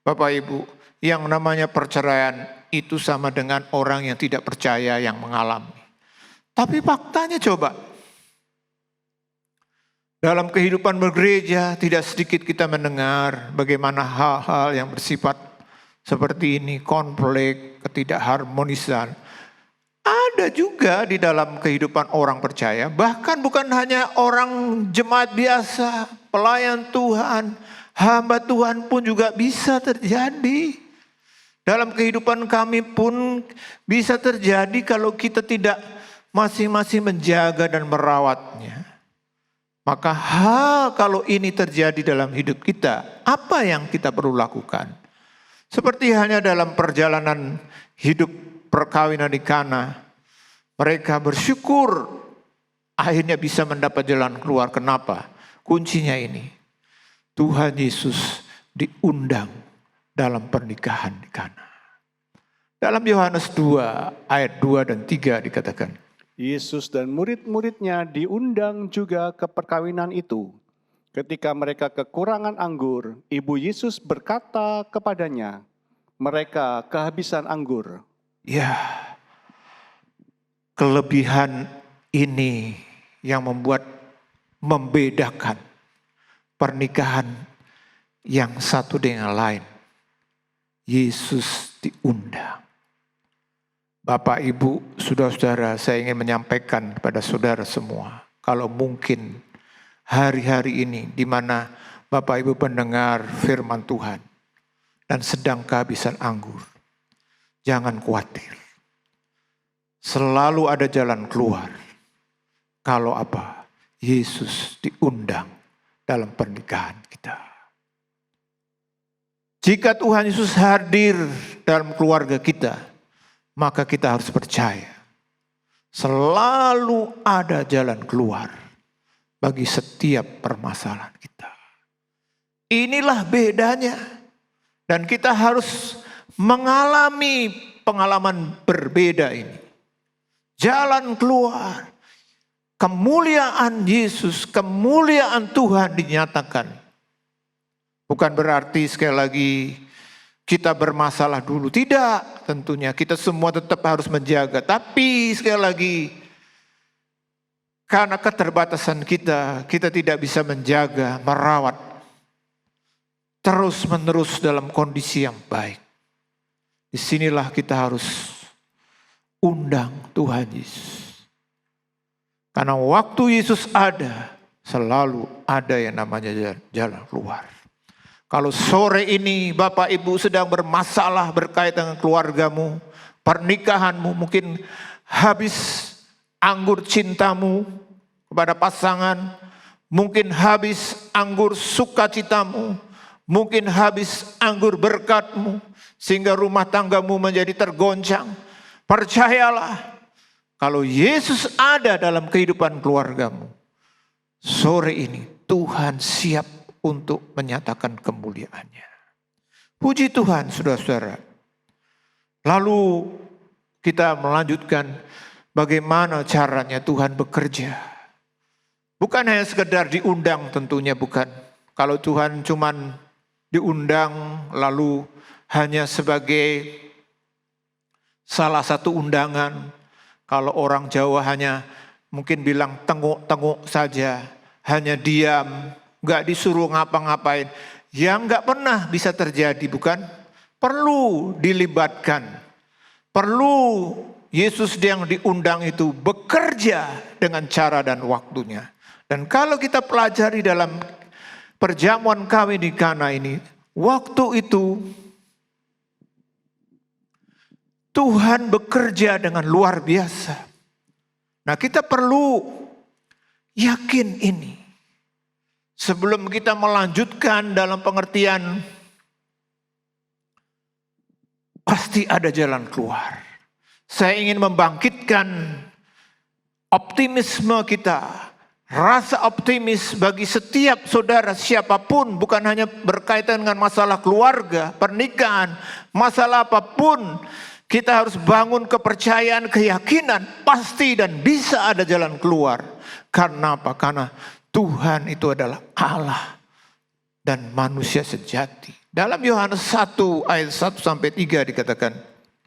Bapak Ibu, yang namanya perceraian itu sama dengan orang yang tidak percaya yang mengalami. Tapi faktanya coba, dalam kehidupan bergereja tidak sedikit kita mendengar bagaimana hal-hal yang bersifat seperti ini, konflik, ketidakharmonisan. Ada juga di dalam kehidupan orang percaya, bahkan bukan hanya orang jemaat biasa, pelayan Tuhan, hamba Tuhan pun juga bisa terjadi. Dalam kehidupan kami pun bisa terjadi kalau kita tidak masing-masing menjaga dan merawatnya. Maka hal kalau ini terjadi dalam hidup kita, apa yang kita perlu lakukan? Seperti hanya dalam perjalanan hidup perkawinan di Kana, mereka bersyukur akhirnya bisa mendapat jalan keluar. Kenapa? Kuncinya ini, Tuhan Yesus diundang dalam pernikahan di Kana. Dalam Yohanes 2 ayat 2 dan 3 dikatakan, Yesus dan murid-muridnya diundang juga ke perkawinan itu. Ketika mereka kekurangan anggur, ibu Yesus berkata kepadanya, mereka kehabisan anggur. ya, kelebihan ini yang membedakan pernikahan yang satu dengan lain. Yesus diundang. Bapak, Ibu, saudara-saudara, saya ingin menyampaikan kepada saudara semua, kalau mungkin hari-hari ini di mana Bapak Ibu pendengar firman Tuhan dan sedang kehabisan anggur, jangan khawatir. Selalu ada jalan keluar. Kalau apa? Yesus diundang dalam pernikahan kita. Jika Tuhan Yesus hadir dalam keluarga kita, maka kita harus percaya. Selalu ada jalan keluar bagi setiap permasalahan kita. Inilah bedanya. Dan kita harus mengalami pengalaman berbeda ini. Jalan keluar. Kemuliaan Yesus, kemuliaan Tuhan dinyatakan. Bukan berarti sekali lagi kita bermasalah dulu. Tidak, tentunya kita semua tetap harus menjaga. Tapi sekali lagi, karena keterbatasan kita, kita tidak bisa menjaga, merawat terus-menerus dalam kondisi yang baik. Disinilah kita harus undang Tuhan Yesus. Karena waktu Yesus ada, selalu ada yang namanya jalan keluar. Kalau sore ini Bapak Ibu sedang bermasalah berkaitan dengan keluargamu, pernikahanmu, mungkin habis anggur cintamu kepada pasangan, mungkin habis anggur sukacitamu, mungkin habis anggur berkatmu, sehingga rumah tanggamu menjadi tergoncang. Percayalah, kalau Yesus ada dalam kehidupan keluargamu, sore ini Tuhan siap untuk menyatakan kemuliaannya. Puji Tuhan, saudara-saudara. Lalu kita melanjutkan bagaimana caranya Tuhan bekerja. Bukan hanya sekedar diundang, tentunya bukan. Kalau Tuhan cuman diundang lalu hanya sebagai salah satu undangan. Kalau orang Jawa hanya mungkin bilang tengok-tengok saja, hanya diam, gak disuruh ngapa-ngapain. Yang gak pernah bisa terjadi, bukan? Perlu dilibatkan. Perlu Yesus yang diundang itu bekerja dengan cara dan waktunya. Dan kalau kita pelajari dalam perjamuan kawin di Kana ini, waktu itu Tuhan bekerja dengan luar biasa. Nah, kita perlu yakin ini. Sebelum kita melanjutkan dalam pengertian, pasti ada jalan keluar. Saya ingin membangkitkan optimisme kita. Rasa optimis bagi setiap saudara siapapun, bukan hanya berkaitan dengan masalah keluarga, pernikahan, masalah apapun. Kita harus bangun kepercayaan, keyakinan, pasti dan bisa ada jalan keluar. Karena apa? Karena Tuhan itu adalah Allah dan manusia sejati. Dalam Yohanes 1 ayat 1 sampai 3 dikatakan,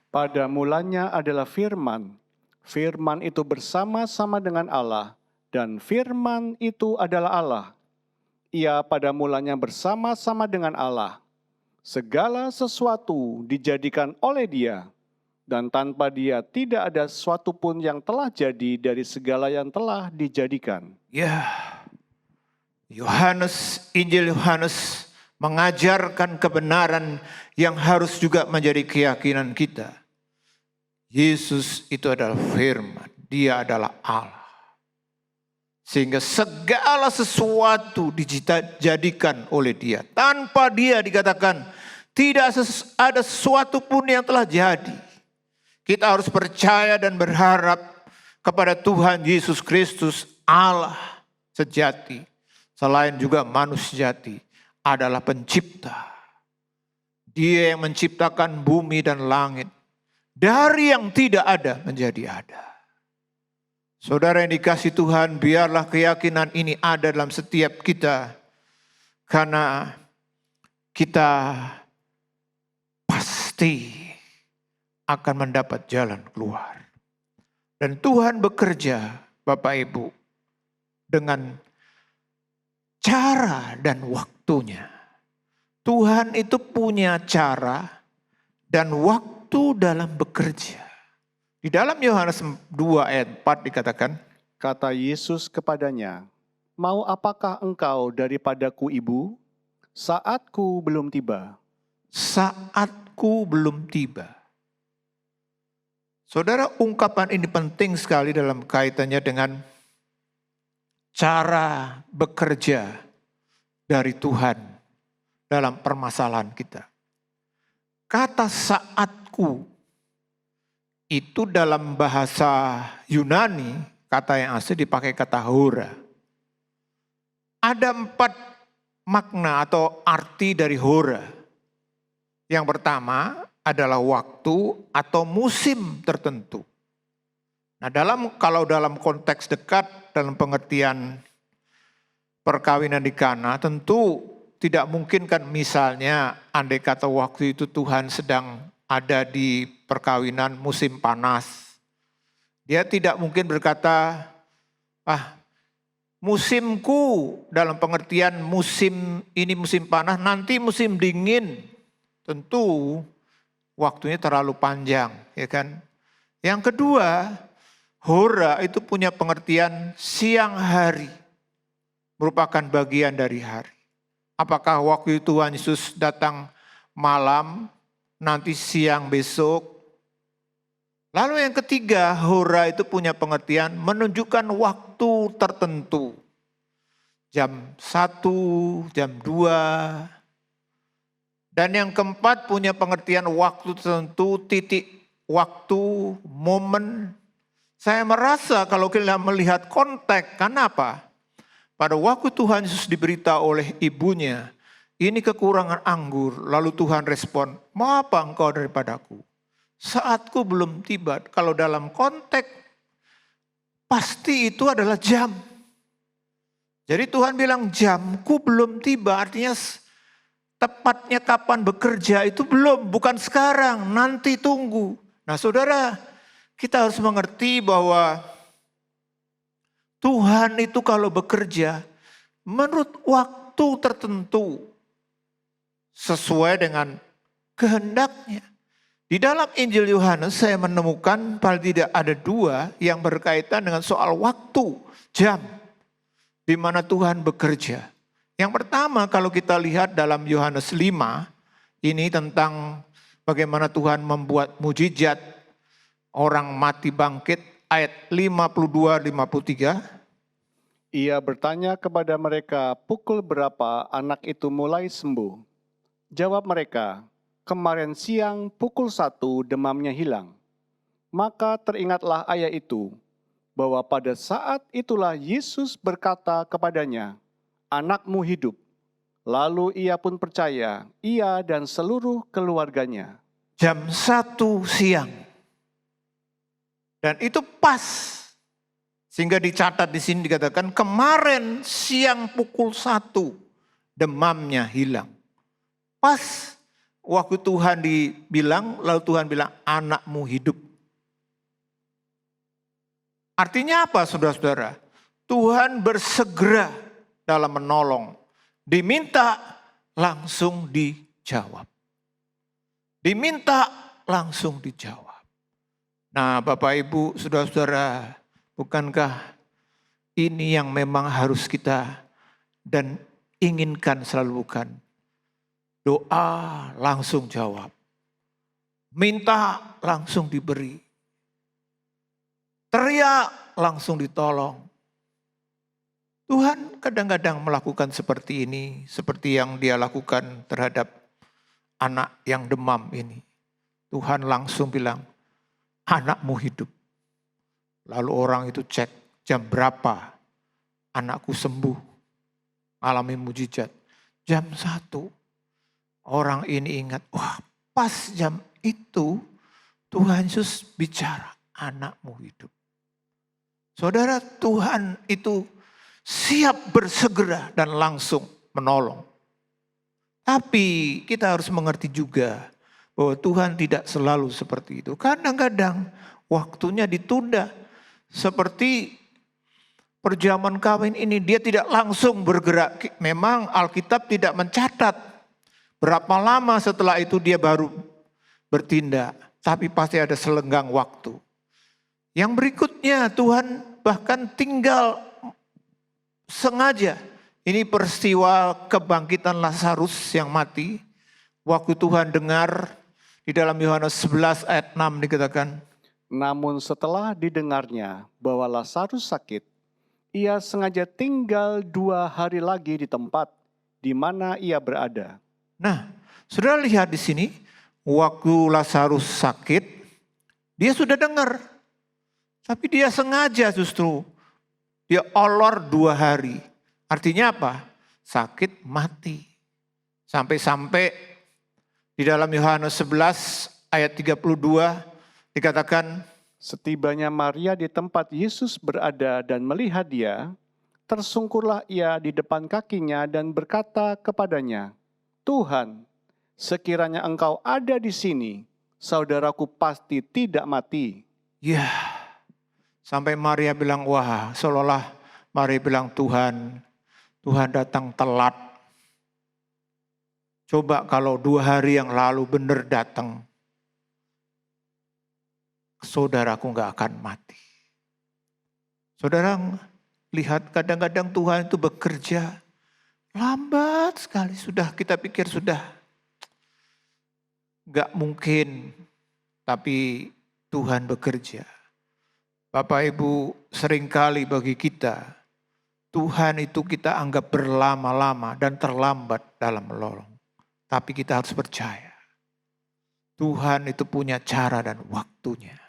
Pada mulanya adalah firman. Firman itu bersama-sama dengan Allah, dan firman itu adalah Allah. Ia pada mulanya bersama-sama dengan Allah. Segala sesuatu dijadikan oleh Dia, dan tanpa Dia tidak ada sesuatu pun yang telah jadi dari segala yang telah dijadikan. ya, Injil Yohanes mengajarkan kebenaran yang harus juga menjadi keyakinan kita. Yesus itu adalah firman, Dia adalah Allah. Sehingga segala sesuatu dijadikan oleh Dia. Tanpa Dia dikatakan tidak ada sesuatu pun yang telah jadi. Kita harus percaya dan berharap kepada Tuhan Yesus Kristus, Allah sejati. Selain juga manusia sejati, adalah pencipta. Dia yang menciptakan bumi dan langit. Dari yang tidak ada menjadi ada. Saudara yang dikasihi Tuhan, biarlah keyakinan ini ada dalam setiap kita. Karena kita pasti akan mendapat jalan keluar. Dan Tuhan bekerja, Bapak Ibu, dengan cara dan waktunya. Tuhan itu punya cara dan waktu dalam bekerja. Di dalam Yohanes 2 ayat 4 dikatakan, Kata Yesus kepadanya, Mau apakah engkau daripadaku, Ibu? Saatku belum tiba. saatku belum tiba. Saudara, ungkapan ini penting sekali dalam kaitannya dengan cara bekerja dari Tuhan dalam permasalahan kita. Kata saatku itu dalam bahasa Yunani, kata yang asli dipakai kata hora. Ada 4 makna atau arti dari hora. Yang pertama adalah waktu atau musim tertentu. Nah, kalau dalam konteks dekat, dalam pengertian perkawinan di Kana, tentu tidak mungkin kan misalnya andai kata waktu itu Tuhan sedang ada di perkawinan musim panas. Dia tidak mungkin berkata, musimku dalam pengertian musim ini musim panas, nanti musim dingin. Tentu waktunya terlalu panjang, ya kan? Yang kedua, hora itu punya pengertian siang hari, merupakan bagian dari hari. Apakah waktu itu Tuhan Yesus datang malam, nanti siang besok? Lalu yang ketiga, hora itu punya pengertian menunjukkan waktu tertentu. Jam 1, jam 2. Dan yang keempat punya pengertian waktu tertentu, titik waktu, momen. Saya merasa kalau kita melihat konteks, kenapa? Pada waktu Tuhan Yesus diberitahu oleh ibunya, ini kekurangan anggur. Lalu Tuhan respon, mau apa engkau daripadaku? Saatku belum tiba. Kalau dalam konteks, pasti itu adalah jam. Jadi Tuhan bilang jamku belum tiba, artinya tepatnya kapan bekerja itu belum, bukan sekarang, nanti tunggu. Nah saudara, kita harus mengerti bahwa Tuhan itu kalau bekerja menurut waktu tertentu sesuai dengan kehendaknya. Di dalam Injil Yohanes saya menemukan paling tidak ada 2 yang berkaitan dengan soal waktu, jam, di mana Tuhan bekerja. Yang pertama kalau kita lihat dalam Yohanes 5, ini tentang bagaimana Tuhan membuat mujizat orang mati bangkit. Ayat 52-53. Ia bertanya kepada mereka pukul berapa anak itu mulai sembuh. Jawab mereka, kemarin siang pukul 1 demamnya hilang. Maka teringatlah ayat itu, bahwa pada saat itulah Yesus berkata kepadanya, anakmu hidup. Lalu ia pun percaya, ia dan seluruh keluarganya. Jam 1 siang. Dan itu pas, sehingga dicatat di sini dikatakan kemarin siang pukul 1 demamnya hilang. Pas waktu Tuhan dibilang, lalu Tuhan bilang anakmu hidup. Artinya apa saudara-saudara? Tuhan bersegera dalam menolong. Diminta langsung dijawab. Diminta langsung dijawab. Nah Bapak Ibu, saudara-saudara, bukankah ini yang memang harus kita dan inginkan selalu bukan? Doa langsung jawab. Minta langsung diberi. Teriak langsung ditolong. Tuhan kadang-kadang melakukan seperti ini, seperti yang Dia lakukan terhadap anak yang demam ini. Tuhan langsung bilang, anakmu hidup. Lalu orang itu cek jam berapa anakku sembuh, alami mujizat. Jam 1. Orang ini ingat, wah pas jam itu Tuhan Yesus bicara, anakmu hidup. Saudara, Tuhan itu siap bersegera dan langsung menolong. Tapi kita harus mengerti juga bahwa Tuhan tidak selalu seperti itu. Kadang-kadang waktunya ditunda. Seperti perjamuan kawin ini dia tidak langsung bergerak. Memang Alkitab tidak mencatat berapa lama setelah itu dia baru bertindak. Tapi pasti ada selenggang waktu. Yang berikutnya Tuhan bahkan tinggal sengaja. Ini peristiwa kebangkitan Lazarus yang mati. Waktu Tuhan dengar di dalam Yohanes 11 ayat 6 dikatakan. Namun setelah didengarnya bahwa Lazarus sakit, ia sengaja tinggal 2 hari lagi di tempat di mana ia berada. Nah, saudara lihat di sini, waktu Lazarus sakit, dia sudah dengar. Tapi dia sengaja justru, dia olor 2 hari. Artinya apa? Sakit mati. Sampai-sampai di dalam Yohanes 11 ayat 32 dikatakan, setibanya Maria di tempat Yesus berada dan melihat dia, tersungkurlah ia di depan kakinya dan berkata kepadanya, "Tuhan, sekiranya Engkau ada di sini, saudaraku pasti tidak mati." Ya, sampai Maria bilang, wah seolah-olah Maria bilang, Tuhan datang telat. Coba kalau 2 hari yang lalu benar datang, saudaraku nggak akan mati. Saudara lihat kadang-kadang Tuhan itu bekerja lambat sekali. Sudah kita pikir sudah nggak mungkin, tapi Tuhan bekerja. Bapak Ibu, seringkali bagi kita, Tuhan itu kita anggap berlama-lama dan terlambat dalam menolong. Tapi kita harus percaya, Tuhan itu punya cara dan waktunya.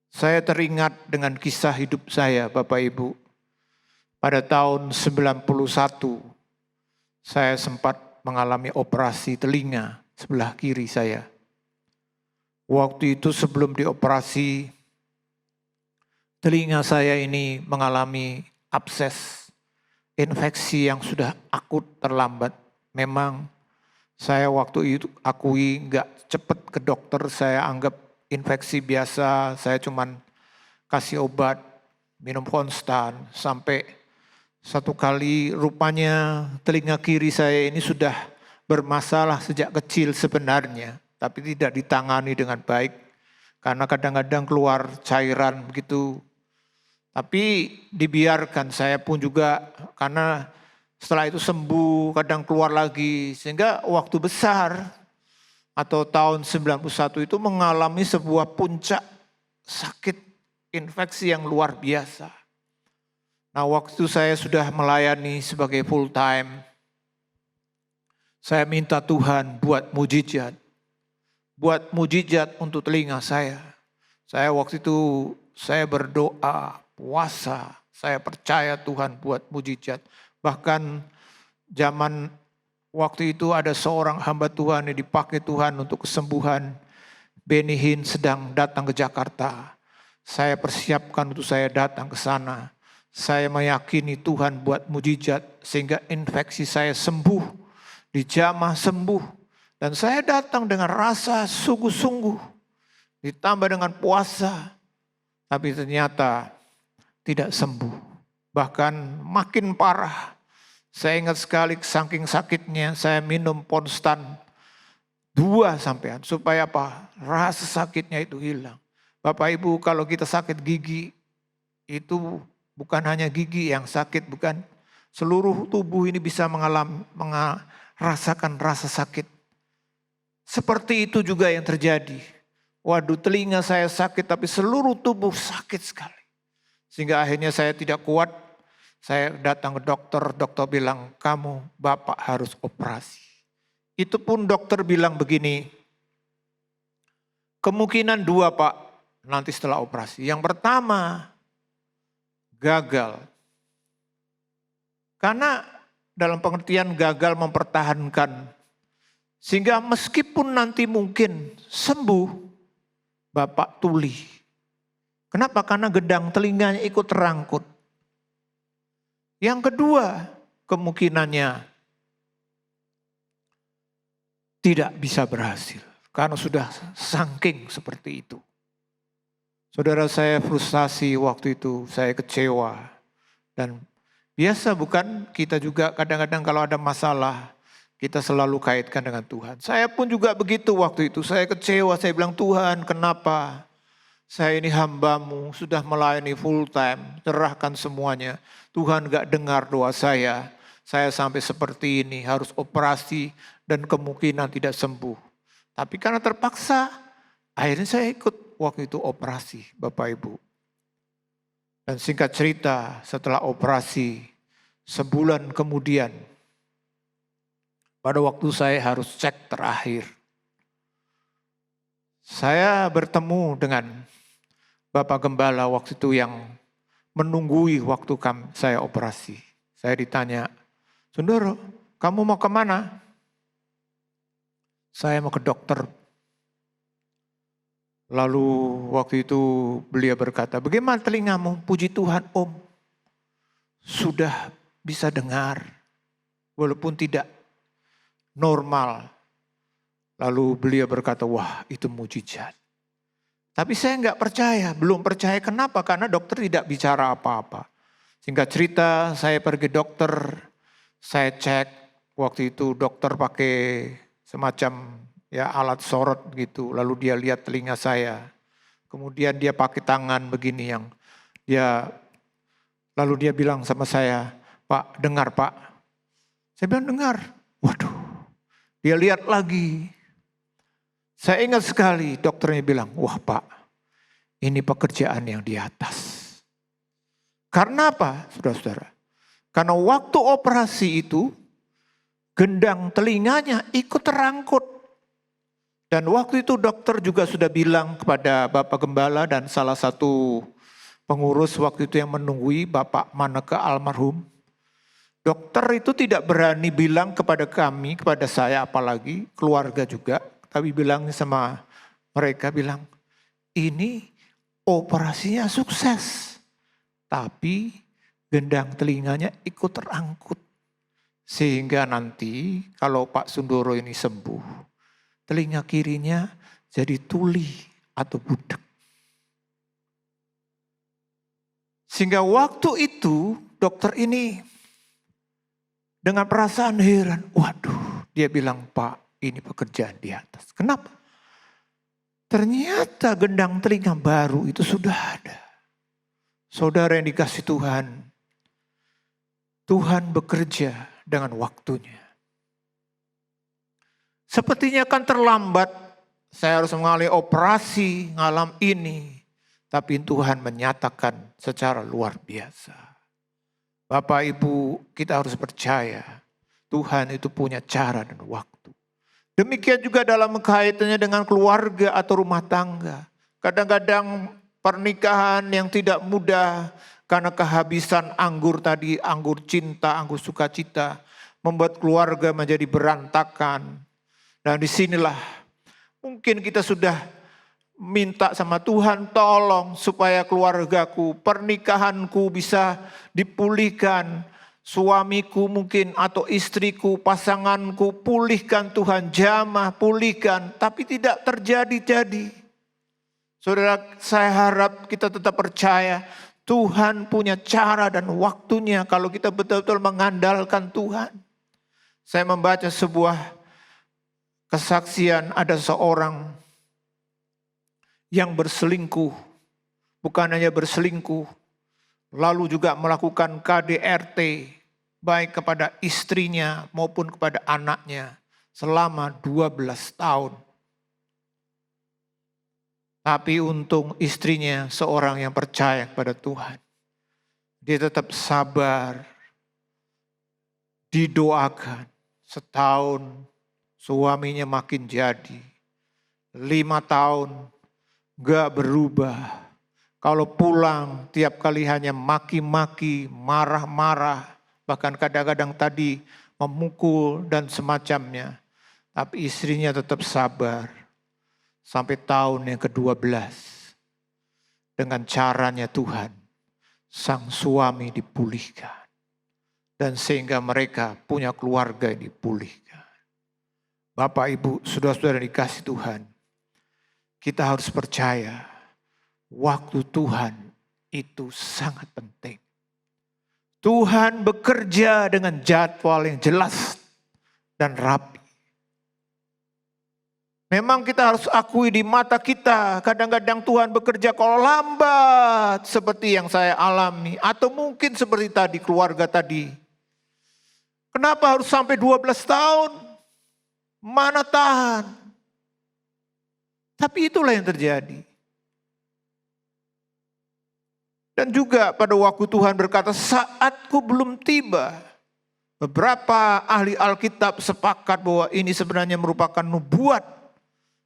Saya teringat dengan kisah hidup saya, Bapak Ibu. Pada tahun 91, saya sempat mengalami operasi telinga sebelah kiri saya. Waktu itu sebelum dioperasi, telinga saya ini mengalami abses, infeksi yang sudah akut terlambat. Memang saya waktu itu akui nggak cepat ke dokter, saya anggap infeksi biasa, saya cuman kasih obat, minum konstan, sampai satu kali rupanya telinga kiri saya ini sudah bermasalah sejak kecil sebenarnya, tapi tidak ditangani dengan baik, karena kadang-kadang keluar cairan begitu. Tapi dibiarkan, saya pun juga karena setelah itu sembuh, kadang keluar lagi. Sehingga waktu besar atau tahun 91 itu mengalami sebuah puncak sakit infeksi yang luar biasa. Nah, waktu saya sudah melayani sebagai full time, saya minta Tuhan buat mujizat. Buat mujizat untuk telinga saya. Saya waktu itu saya berdoa, puasa, saya percaya Tuhan buat mujizat. Bahkan zaman waktu itu ada seorang hamba Tuhan yang dipakai Tuhan untuk kesembuhan. Benny Hinn sedang datang ke Jakarta. Saya persiapkan untuk saya datang ke sana. Saya meyakini Tuhan buat mujizat sehingga infeksi saya sembuh, dijamah sembuh. Dan saya datang dengan rasa sungguh-sungguh, ditambah dengan puasa. Tapi ternyata tidak sembuh, bahkan makin parah. Saya ingat sekali saking sakitnya saya minum Ponstan 2 sampean supaya apa? Rasa sakitnya itu hilang. Bapak Ibu, kalau kita sakit gigi itu bukan hanya gigi yang sakit, bukan, seluruh tubuh ini bisa merasakan rasa sakit. Seperti itu juga yang terjadi. Waduh, telinga saya sakit tapi seluruh tubuh sakit sekali. Sehingga akhirnya saya tidak kuat. Saya datang ke dokter, dokter bilang, kamu Bapak harus operasi. Itu pun dokter bilang begini, kemungkinan 2 Pak, nanti setelah operasi. Yang pertama, gagal. Karena dalam pengertian gagal mempertahankan. Sehingga meskipun nanti mungkin sembuh, Bapak tuli. Kenapa? Karena gedang telinganya ikut terangkut. Yang kedua, kemungkinannya tidak bisa berhasil. Karena sudah saking seperti itu. Saudara, saya frustasi waktu itu, saya kecewa. Dan biasa bukan, kita juga kadang-kadang kalau ada masalah, kita selalu kaitkan dengan Tuhan. Saya pun juga begitu waktu itu, saya kecewa, saya bilang, Tuhan kenapa? Saya ini hamba-Mu, sudah melayani full time, serahkan semuanya. Tuhan gak dengar doa saya sampai seperti ini, harus operasi dan kemungkinan tidak sembuh. Tapi karena terpaksa, akhirnya saya ikut waktu itu operasi, Bapak Ibu. Dan singkat cerita, setelah operasi, sebulan kemudian, pada waktu saya harus cek terakhir, saya bertemu dengan Bapak Gembala waktu itu yang menunggui waktu saya operasi. Saya ditanya, Sundoro, kamu mau kemana? Saya mau ke dokter. Lalu waktu itu beliau berkata, bagaimana telingamu? Puji Tuhan Om. sudah bisa dengar, walaupun tidak normal. Lalu beliau berkata, wah itu mujizat. Tapi saya nggak percaya, belum percaya. Kenapa? Karena dokter tidak bicara apa-apa. Singkat cerita, saya pergi dokter, saya cek. Waktu itu dokter pakai semacam ya alat sorot gitu. Lalu dia lihat telinga saya. Kemudian dia pakai tangan begini yang lalu dia bilang sama saya, Pak, dengar Pak. Saya bilang dengar. Waduh, dia lihat lagi. Saya ingat sekali dokternya bilang, wah Pak, ini pekerjaan yang di atas. Karena apa, saudara-saudara? Karena waktu operasi itu, gendang telinganya ikut terangkut. Dan waktu itu dokter juga sudah bilang kepada Bapak Gembala dan salah satu pengurus waktu itu yang menunggui, Bapak Maneke almarhum. Dokter itu tidak berani bilang kepada kami, kepada saya apalagi, keluarga juga. Tapi bilang sama mereka, bilang ini operasinya sukses. Tapi gendang telinganya ikut terangkut. Sehingga nanti kalau Pak Sundoro ini sembuh, telinga kirinya jadi tuli atau budak. Sehingga waktu itu dokter ini dengan perasaan heran, waduh, dia bilang, Pak, ini pekerjaan di atas. Kenapa? Ternyata gendang telinga baru itu sudah ada. Saudara yang dikasih Tuhan, Tuhan bekerja dengan waktunya. Sepertinya kan terlambat, saya harus mengalami operasi, ngalam ini. Tapi Tuhan menyatakan secara luar biasa. Bapak Ibu, kita harus percaya Tuhan itu punya cara dan waktu. Demikian juga dalam kaitannya dengan keluarga atau rumah tangga. Kadang-kadang pernikahan yang tidak mudah karena kehabisan anggur tadi, anggur cinta, anggur sukacita, membuat keluarga menjadi berantakan. Dan disinilah mungkin kita sudah minta sama Tuhan, tolong supaya keluargaku, pernikahanku bisa dipulihkan. Suamiku mungkin atau istriku, pasanganku, pulihkan Tuhan, jamah, pulihkan. Tapi tidak terjadi-jadi. Saudara, saya harap kita tetap percaya Tuhan punya cara dan waktunya kalau kita betul-betul mengandalkan Tuhan. Saya membaca sebuah kesaksian, ada seorang yang berselingkuh. Bukan hanya berselingkuh, lalu juga melakukan KDRT baik kepada istrinya maupun kepada anaknya selama 12 tahun. Tapi untung istrinya seorang yang percaya kepada Tuhan. Dia tetap sabar, didoakan. Setahun suaminya makin jadi. 5 tahun gak berubah. Kalau pulang tiap kali hanya maki-maki, marah-marah. Bahkan kadang-kadang tadi memukul dan semacamnya. Tapi istrinya tetap sabar. Sampai tahun yang ke-12. Dengan caranya Tuhan, sang suami dipulihkan. Dan sehingga mereka punya keluarga yang dipulihkan. Bapak, Ibu, saudara-saudara dikasih Tuhan. Kita harus percaya. Waktu Tuhan itu sangat penting. Tuhan bekerja dengan jadwal yang jelas dan rapi. Memang kita harus akui di mata kita, kadang-kadang Tuhan bekerja kalau lambat seperti yang saya alami. Atau mungkin seperti tadi, keluarga tadi. Kenapa harus sampai 12 tahun? Mana tahan? Tapi itulah yang terjadi. Dan juga pada waktu Tuhan berkata, saatku belum tiba. Beberapa ahli Alkitab sepakat bahwa ini sebenarnya merupakan nubuat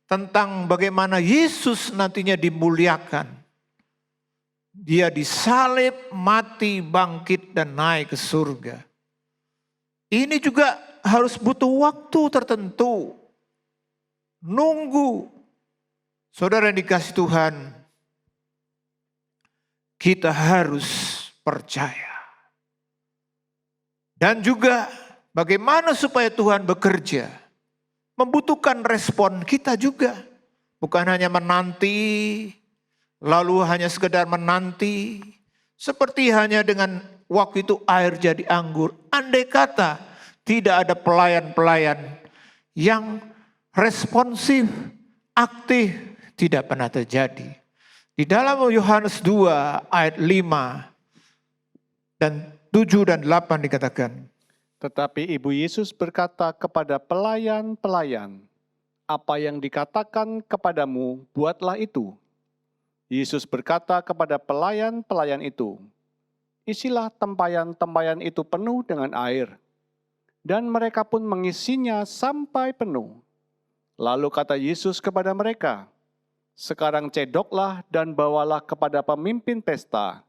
tentang bagaimana Yesus nantinya dimuliakan. Dia disalib, mati, bangkit, dan naik ke surga. Ini juga harus butuh waktu tertentu. Nunggu. Saudara yang dikasih Tuhan, kita harus percaya. Dan juga bagaimana supaya Tuhan bekerja. Membutuhkan respon kita juga. Bukan hanya menanti, lalu hanya sekedar menanti. Seperti hanya dengan waktu itu air jadi anggur. Andai kata tidak ada pelayan-pelayan yang responsif, aktif, tidak pernah terjadi. Di dalam Yohanes 2 ayat 5 dan 7 dan 8 dikatakan, Tetapi Ibu Yesus berkata kepada pelayan-pelayan, "Apa yang dikatakan kepadamu, buatlah itu." Yesus berkata kepada pelayan-pelayan itu, "Isilah tempayan-tempayan itu penuh dengan air." Dan mereka pun mengisinya sampai penuh. Lalu kata Yesus kepada mereka, "Sekarang cedoklah dan bawalah kepada pemimpin pesta."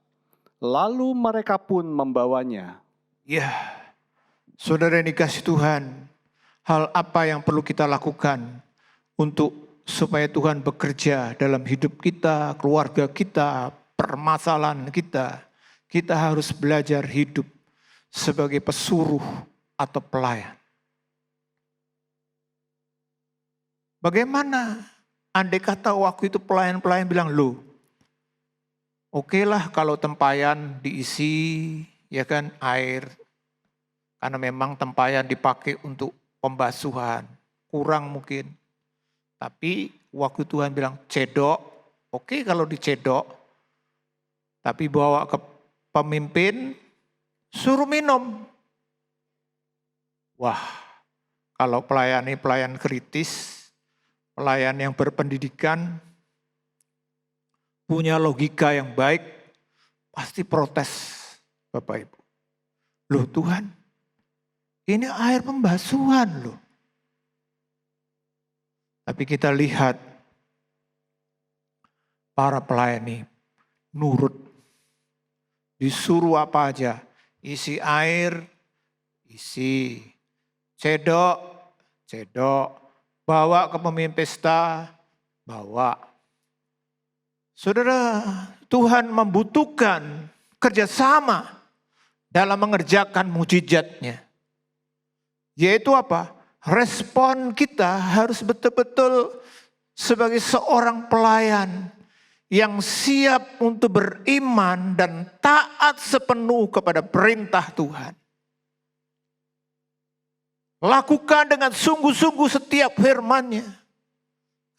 Lalu mereka pun membawanya. ya saudara yang dikasih Tuhan, hal apa yang perlu kita lakukan untuk supaya Tuhan bekerja dalam hidup kita, keluarga kita, permasalahan kita. Kita harus belajar hidup sebagai pesuruh atau pelayan. Bagaimana andai kata waktu itu pelayan-pelayan bilang, "Loh, oke lah kalau tempayan diisi ya kan air. Karena memang tempayan dipakai untuk pembasuhan. Kurang mungkin. Tapi waktu Tuhan bilang cedok, oke kalau dicedok. Tapi bawa ke pemimpin, suruh minum." Wah, kalau pelayan ini pelayan kritis, pelayan yang berpendidikan, punya logika yang baik, pasti protes Bapak Ibu. Loh Tuhan, ini air pembasuhan loh. Tapi kita lihat para pelayan ini nurut. Disuruh apa aja, isi air, isi, cedok, bawa ke pemimpin pesta, bawa. Saudara, Tuhan membutuhkan kerjasama dalam mengerjakan mujizatnya. Yaitu apa? Respon kita harus betul-betul sebagai seorang pelayan yang siap untuk beriman dan taat sepenuh kepada perintah Tuhan. Lakukan dengan sungguh-sungguh setiap firman-Nya.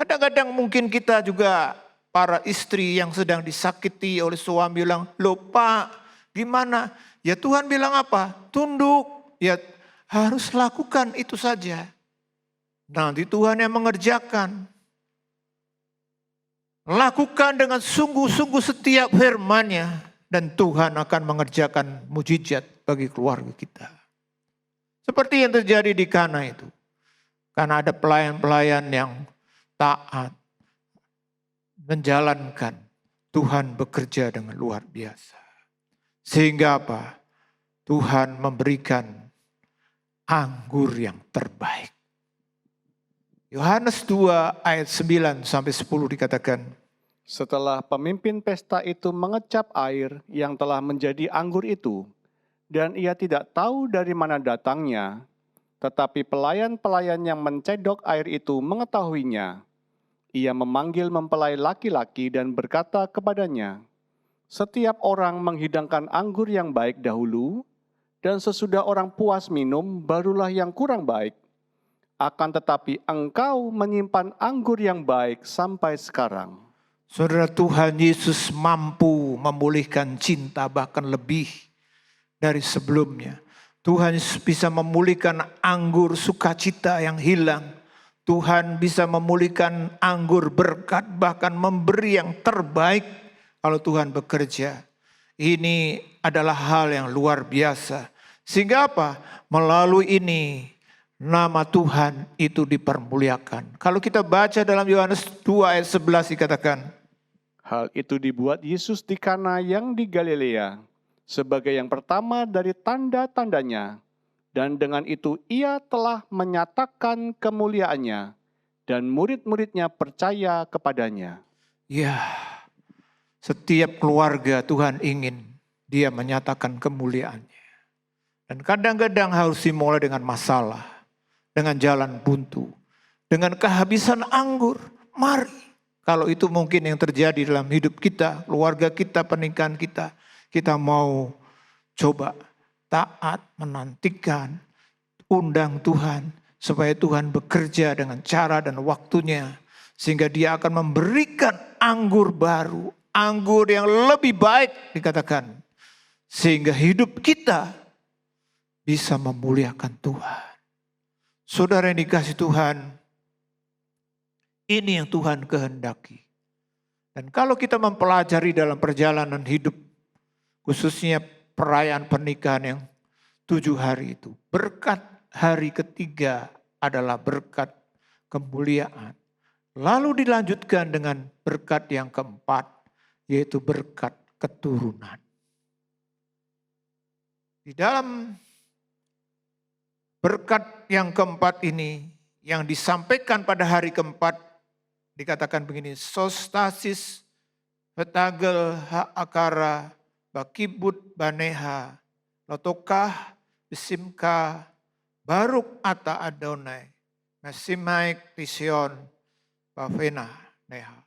Kadang-kadang mungkin kita juga para istri yang sedang disakiti oleh suami bilang, "Loh Pak, gimana?" Ya Tuhan bilang apa? Tunduk. Ya harus lakukan itu saja. Nanti Tuhan yang mengerjakan. Lakukan dengan sungguh-sungguh setiap firman-Nya. Dan Tuhan akan mengerjakan mujizat bagi keluarga kita. Seperti yang terjadi di Kana itu. Karena ada pelayan-pelayan yang taat. Menjalankan. Tuhan bekerja dengan luar biasa. Sehingga apa? Tuhan memberikan anggur yang terbaik. Yohanes 2 ayat 9 sampai 10 dikatakan, Setelah pemimpin pesta itu mengecap air yang telah menjadi anggur itu, dan ia tidak tahu dari mana datangnya, tetapi pelayan-pelayan yang mencedok air itu mengetahuinya. Ia memanggil mempelai laki-laki dan berkata kepadanya, "Setiap orang menghidangkan anggur yang baik dahulu, dan sesudah orang puas minum, barulah yang kurang baik. Akan tetapi engkau menyimpan anggur yang baik sampai sekarang." Saudara, Tuhan Yesus mampu memulihkan cinta bahkan lebih dari sebelumnya. Tuhan Yesus bisa memulihkan anggur sukacita yang hilang. Tuhan bisa memulihkan anggur berkat, bahkan memberi yang terbaik kalau Tuhan bekerja. Ini adalah hal yang luar biasa. Sehingga apa? Melalui ini nama Tuhan itu dipermuliakan. Kalau kita baca dalam Yohanes 2 ayat 11 dikatakan, Hal itu dibuat Yesus di Kana yang di Galilea, sebagai yang pertama dari tanda-tandanya. Dan dengan itu ia telah menyatakan kemuliaannya, dan murid-muridnya percaya kepadanya. ya, setiap keluarga Tuhan ingin dia menyatakan kemuliaannya. Dan kadang-kadang harus dimulai dengan masalah, dengan jalan buntu, dengan kehabisan anggur. Mari, kalau itu mungkin yang terjadi dalam hidup kita, keluarga kita, pernikahan kita mau coba taat, menantikan, undang Tuhan, supaya Tuhan bekerja dengan cara dan waktunya, sehingga Dia akan memberikan anggur baru, anggur yang lebih baik dikatakan, sehingga hidup kita bisa memuliakan Tuhan. Saudara yang dikasih Tuhan, ini yang Tuhan kehendaki. Dan kalau kita mempelajari dalam perjalanan hidup, khususnya perayaan pernikahan yang 7 hari itu, berkat hari ketiga adalah berkat kemuliaan. Lalu dilanjutkan dengan berkat yang keempat, yaitu berkat keturunan. Di dalam berkat yang keempat ini, yang disampaikan pada hari keempat, dikatakan begini, sostasis, petagel, ha'akara, bakibut, baneha, lotokah, besimka, baruk ata adonai, mesimaik, tision, bavena, neha.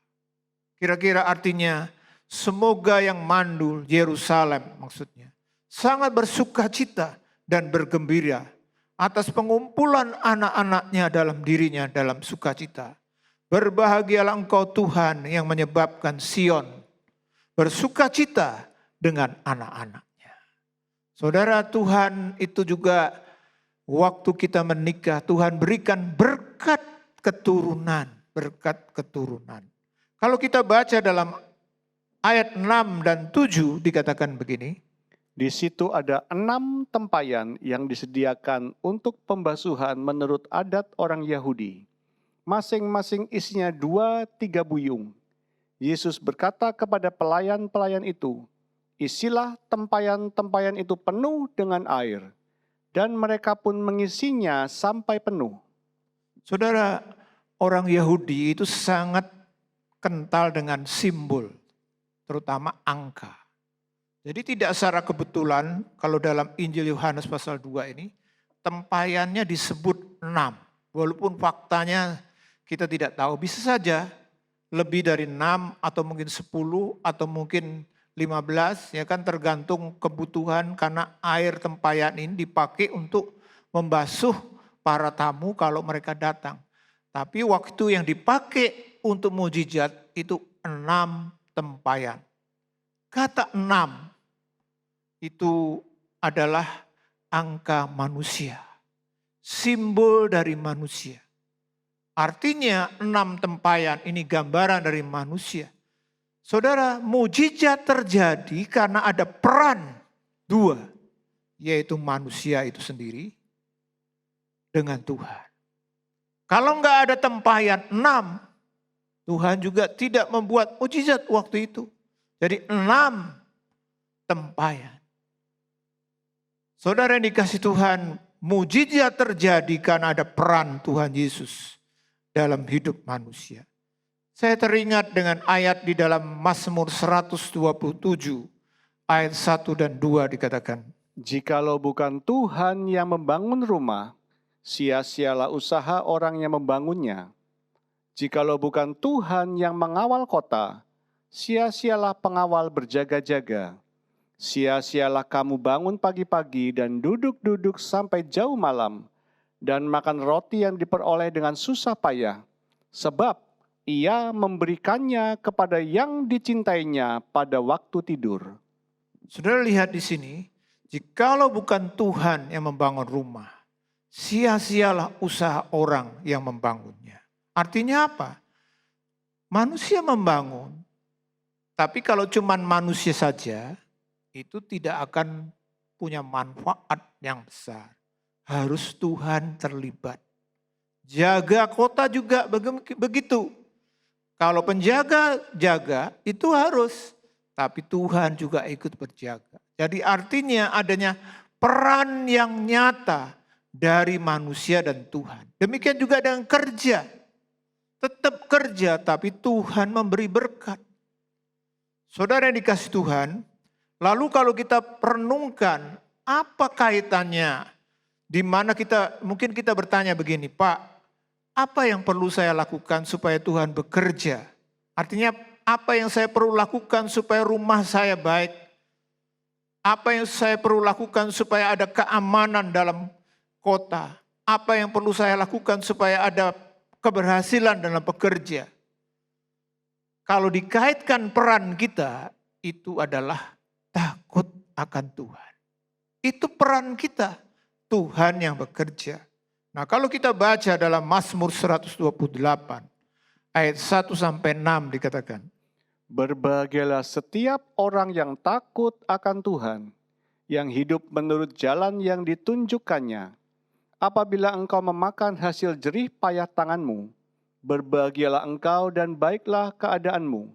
Kira-kira artinya, semoga yang mandul Yerusalem maksudnya, sangat bersuka cita dan bergembira atas pengumpulan anak-anaknya dalam dirinya dalam sukacita. Berbahagialah engkau Tuhan yang menyebabkan Sion bersukacita dengan anak-anaknya. Saudara, Tuhan itu juga waktu kita menikah, Tuhan berikan berkat keturunan. Berkat keturunan. Kalau kita baca dalam ayat 6 dan 7 dikatakan begini. Di situ ada 6 tempayan yang disediakan untuk pembasuhan menurut adat orang Yahudi. Masing-masing isinya 2-3 buyung. Yesus berkata kepada pelayan-pelayan itu, isilah tempayan-tempayan itu penuh dengan air. Dan mereka pun mengisinya sampai penuh. Saudara, orang Yahudi itu sangat kental dengan simbol, terutama angka. Jadi tidak secara kebetulan kalau dalam Injil Yohanes pasal 2 ini, tempayannya disebut 6. Walaupun faktanya kita tidak tahu, bisa saja lebih dari 6 atau mungkin 10 atau mungkin 15, ya kan, tergantung kebutuhan karena air tempayan ini dipakai untuk membasuh para tamu kalau mereka datang. Tapi waktu yang dipakai untuk mujizat itu 6 tempayan. Kata 6 itu adalah angka manusia, simbol dari manusia. Artinya 6 tempayan ini gambaran dari manusia. Saudara, mujizat terjadi karena ada peran 2, yaitu manusia itu sendiri dengan Tuhan. Kalau enggak ada tempayan 6, Tuhan juga tidak membuat mujizat waktu itu. Jadi 6 tempayan. Saudara yang dikasih Tuhan, mujizat terjadi karena ada peran Tuhan Yesus dalam hidup manusia. Saya teringat dengan ayat di dalam Mazmur 127 ayat 1 dan 2 dikatakan. Jikalau bukan Tuhan yang membangun rumah, sia-sialah usaha orang yang membangunnya. Jikalau bukan Tuhan yang mengawal kota, sia-sialah pengawal berjaga-jaga. Sia-sialah kamu bangun pagi-pagi dan duduk-duduk sampai jauh malam, dan makan roti yang diperoleh dengan susah payah, sebab Ia memberikannya kepada yang dicintainya pada waktu tidur. Saudara lihat di sini, jikalau bukan Tuhan yang membangun rumah, sia-sialah usaha orang yang membangunnya. Artinya apa? Manusia membangun, tapi kalau cuma manusia saja, itu tidak akan punya manfaat yang besar. Harus Tuhan terlibat. Jaga kota juga begitu. Kalau penjaga jaga itu harus, tapi Tuhan juga ikut berjaga. Jadi artinya adanya peran yang nyata dari manusia dan Tuhan. Demikian juga dengan kerja. Tetap kerja tapi Tuhan memberi berkat. Saudara yang dikasih Tuhan, lalu kalau kita perenungkan Apa kaitannya? Di mana mungkin kita bertanya begini, Pak, apa yang perlu saya lakukan supaya Tuhan bekerja? Artinya apa yang saya perlu lakukan supaya rumah saya baik? Apa yang saya perlu lakukan supaya ada keamanan dalam kota? Apa yang perlu saya lakukan supaya ada keberhasilan dalam bekerja? Kalau dikaitkan peran kita, itu adalah takut akan Tuhan. Itu peran kita, Tuhan yang bekerja. Nah, kalau kita baca dalam Mazmur 128 ayat 1 sampai 6 dikatakan, Berbahagialah setiap orang yang takut akan Tuhan, yang hidup menurut jalan yang ditunjukkannya. Apabila engkau memakan hasil jerih payah tanganmu, berbahagialah engkau dan baiklah keadaanmu.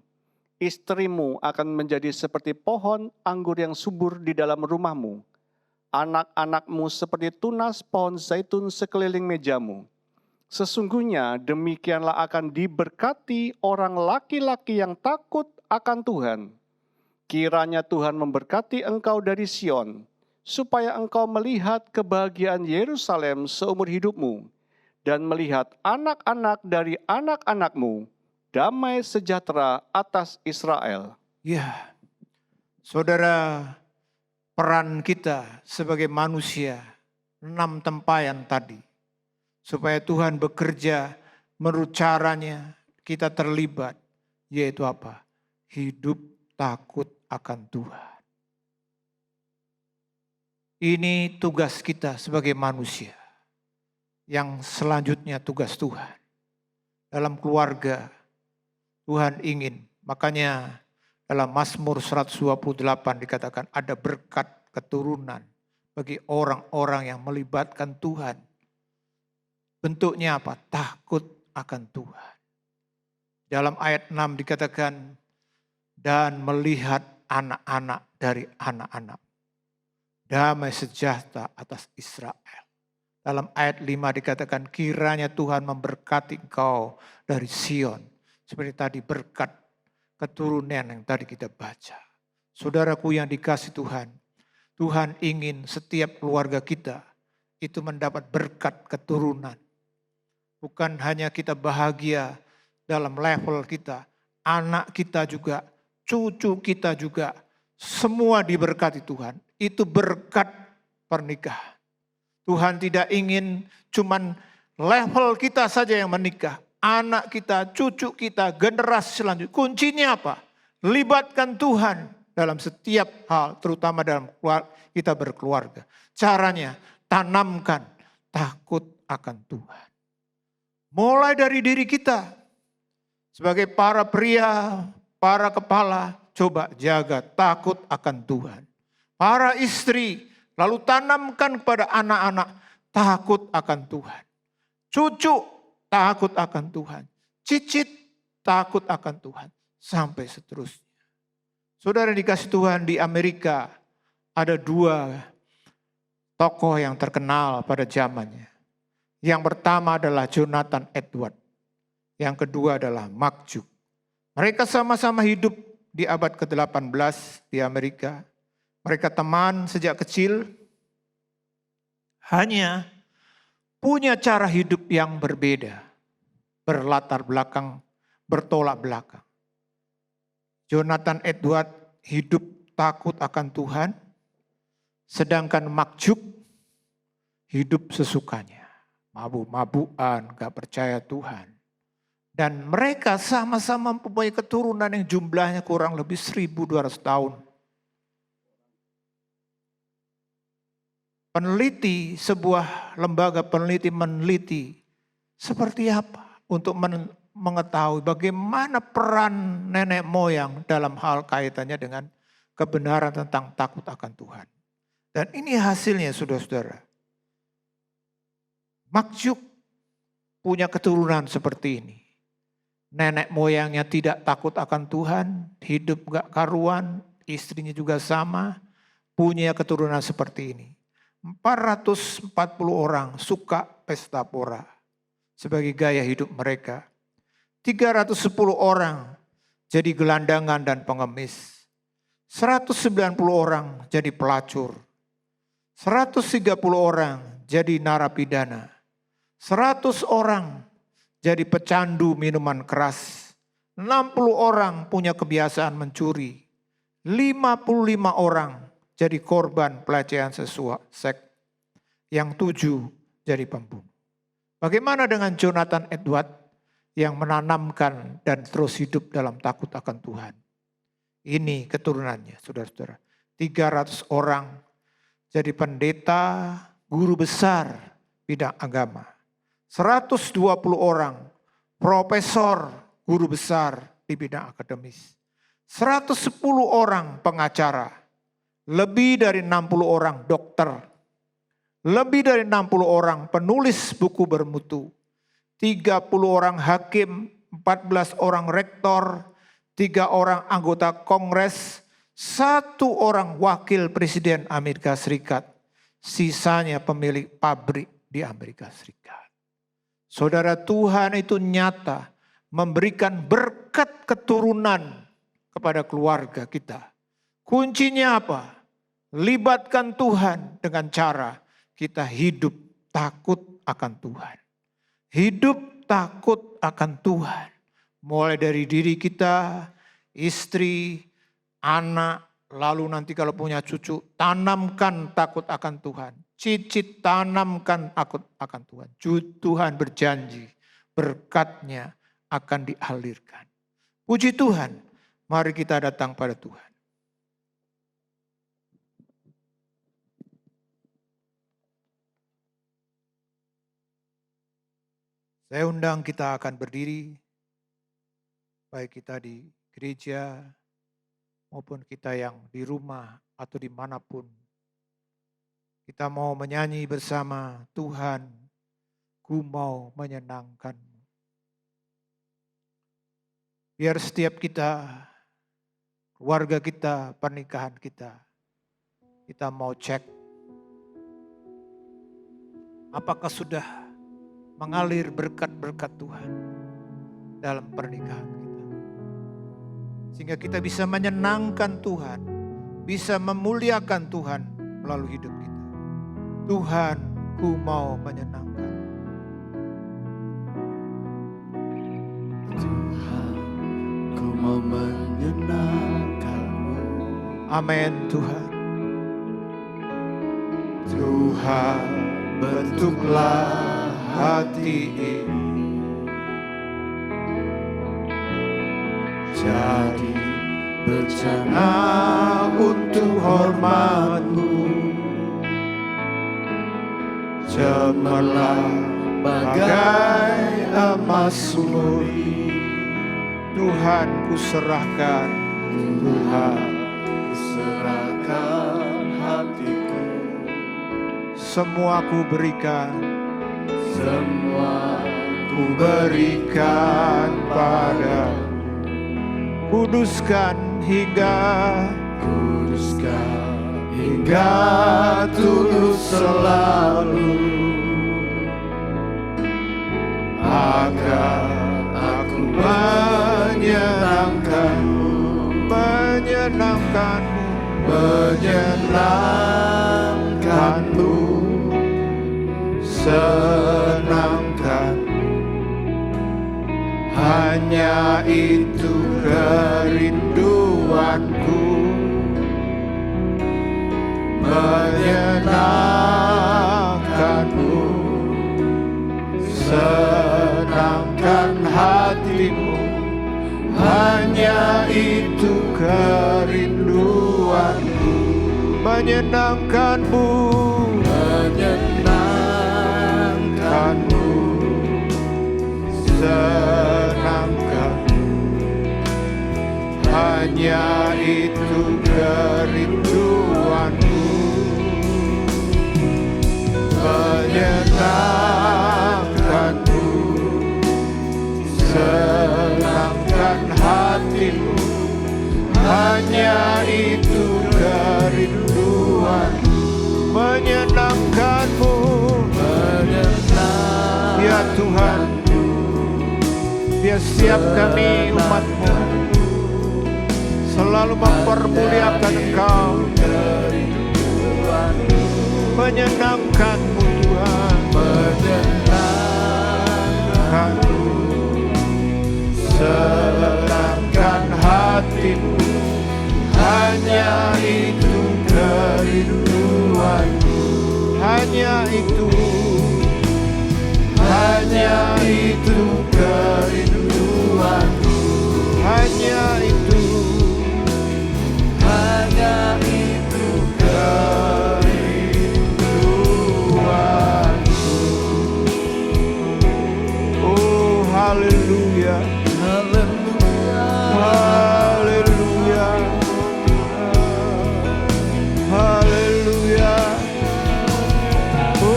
Istrimu akan menjadi seperti pohon anggur yang subur di dalam rumahmu. Anak-anakmu seperti tunas pohon zaitun sekeliling mejamu. Sesungguhnya demikianlah akan diberkati orang laki-laki yang takut akan Tuhan. Kiranya Tuhan memberkati engkau dari Sion, supaya engkau melihat kebahagiaan Yerusalem seumur hidupmu, dan melihat anak-anak dari anak-anakmu, damai sejahtera atas Israel. ya, saudara, peran kita sebagai manusia, 6 tempayan tadi, supaya Tuhan bekerja menurut caranya, kita terlibat, yaitu apa? Hidup takut akan Tuhan. Ini tugas kita sebagai manusia. Yang selanjutnya tugas Tuhan. Dalam keluarga, Tuhan ingin, makanya dalam Mazmur 128 dikatakan ada berkat keturunan bagi orang-orang yang melibatkan Tuhan. Bentuknya apa? Takut akan Tuhan. Dalam ayat 6 dikatakan, dan melihat anak-anak dari anak-anak. Damai sejahtera atas Israel. Dalam ayat 5 dikatakan, kiranya Tuhan memberkati engkau dari Sion. Seperti tadi berkat keturunan yang tadi kita baca. Saudaraku yang dikasih Tuhan, Tuhan ingin setiap keluarga kita itu mendapat berkat keturunan. Bukan hanya kita bahagia dalam level kita, anak kita juga, cucu kita juga, semua diberkati Tuhan. Itu berkat pernikahan. Tuhan tidak ingin cuman level kita saja yang menikah. Anak kita, cucu kita, generasi selanjutnya. Kuncinya apa? Libatkan Tuhan dalam setiap hal, terutama dalam kita berkeluarga. Caranya, tanamkan takut akan Tuhan. Mulai dari diri kita. Sebagai para pria, para kepala, coba jaga takut akan Tuhan. Para istri, lalu tanamkan kepada anak-anak takut akan Tuhan. Cucu, takut akan Tuhan. Cicit, takut akan Tuhan. Sampai seterusnya. Saudara dikasih Tuhan, di Amerika ada 2 tokoh yang terkenal pada zamannya. Yang pertama adalah Jonathan Edward. Yang kedua adalah Mark Juk. Mereka sama-sama hidup di abad ke-18 di Amerika. Mereka teman sejak kecil. Hanya punya cara hidup yang berbeda. Berlatar belakang, bertolak belakang. Jonathan Edward hidup takut akan Tuhan. Sedangkan Mark Juk hidup sesukanya. Mabuk-mabukan, gak percaya Tuhan. Dan mereka sama-sama mempunyai keturunan yang jumlahnya kurang lebih 1.200 tahun. Peneliti, sebuah lembaga peneliti meneliti seperti apa untuk mengetahui bagaimana peran nenek moyang dalam hal kaitannya dengan kebenaran tentang takut akan Tuhan. Dan ini hasilnya saudara-saudara. Mark Juk punya keturunan seperti ini. Nenek moyangnya tidak takut akan Tuhan, hidup gak karuan, istrinya juga sama, punya keturunan seperti ini. 440 orang suka pesta pora sebagai gaya hidup mereka. 310 orang jadi gelandangan dan pengemis. 190 orang jadi pelacur. 130 orang jadi narapidana. 100 orang jadi pecandu minuman keras. 60 orang punya kebiasaan mencuri. 55 orang jadi korban pelecehan seksual seks. Yang 7 jadi pembunuh. Bagaimana dengan Jonathan Edward yang menanamkan dan terus hidup dalam takut akan Tuhan? Ini keturunannya, saudara-saudara. 300 orang jadi pendeta, guru besar bidang agama. 120 orang profesor, guru besar di bidang akademis. 110 orang pengacara. Lebih dari 60 orang dokter. Lebih dari 60 orang penulis buku bermutu. 30 orang hakim, 14 orang rektor, 3 orang anggota kongres, 1 orang wakil presiden Amerika Serikat. Sisanya pemilik pabrik di Amerika Serikat. Saudara, Tuhan itu nyata memberikan berkat keturunan kepada keluarga kita. Kuncinya apa? Libatkan Tuhan dengan cara kita hidup takut akan Tuhan. Hidup takut akan Tuhan. Mulai dari diri kita, istri, anak, lalu nanti kalau punya cucu, tanamkan takut akan Tuhan. Cicit tanamkan takut akan Tuhan. Tuhan berjanji berkatnya akan dialirkan. Puji Tuhan, mari kita datang pada Tuhan. Saya undang kita akan berdiri, baik kita di gereja maupun kita yang di rumah atau dimanapun. Kita mau menyanyi bersama, Tuhan, ku mau menyenangkan-Mu. Biar setiap kita, keluarga kita, pernikahan kita mau cek apakah sudah mengalir berkat-berkat Tuhan dalam pernikahan kita. Sehingga kita bisa menyenangkan Tuhan, bisa memuliakan Tuhan melalui hidup kita. Tuhan, ku mau menyenangkan. Tuhan, ku mau menyenangkan-Mu. Amin Tuhan. Tuhan, bentuklah hati ini jadi bencana untuk hormat-Mu. Cemerlang bagai emas murni. Tuhan, ku serahkan. Tuhan, Ku serahkan hatiku, semua ku berikan. semua Ku berikan pada. Kuduskan hingga kuduskan hingga tulus selalu, agar aku menyenangkan-Mu, menyenangkan-Mu, menyenangkan-Mu, senangkan. Hanya itu kerinduanku, menyenangkan-Mu, senangkan hatimu. Hanya itu kerinduanku, menyenangkan-Mu, menyenangkan-Mu, senangkan. Hanya itu kerinduanku, menyenangkan-Mu, senangkan hatimu. Hanya itu kerinduanku, menyenangkan-Mu. Ya Tuhan, biar setiap kami umat-Mu selalu mempermuliakan Engkau. menyenangkan-Mu Tuhan, menyenangkan-Mu, senangkan hati-Mu, hanya itu kerinduan-Ku, hanya itu kerinduan-Ku, hanya itu kerinduan-Ku. Oh haleluya, haleluya, haleluya. Oh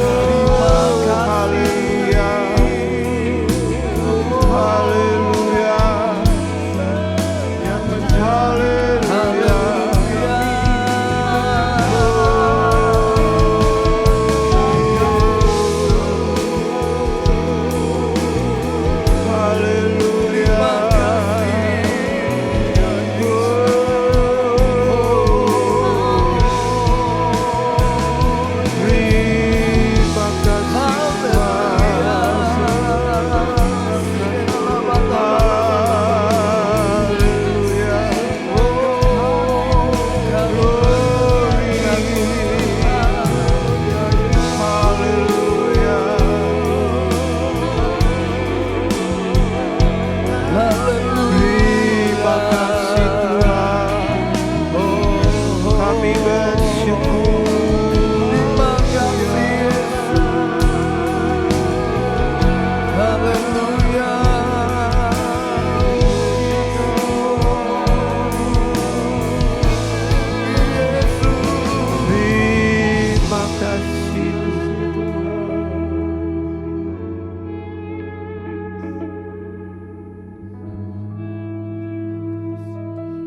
haleluya, haleluya,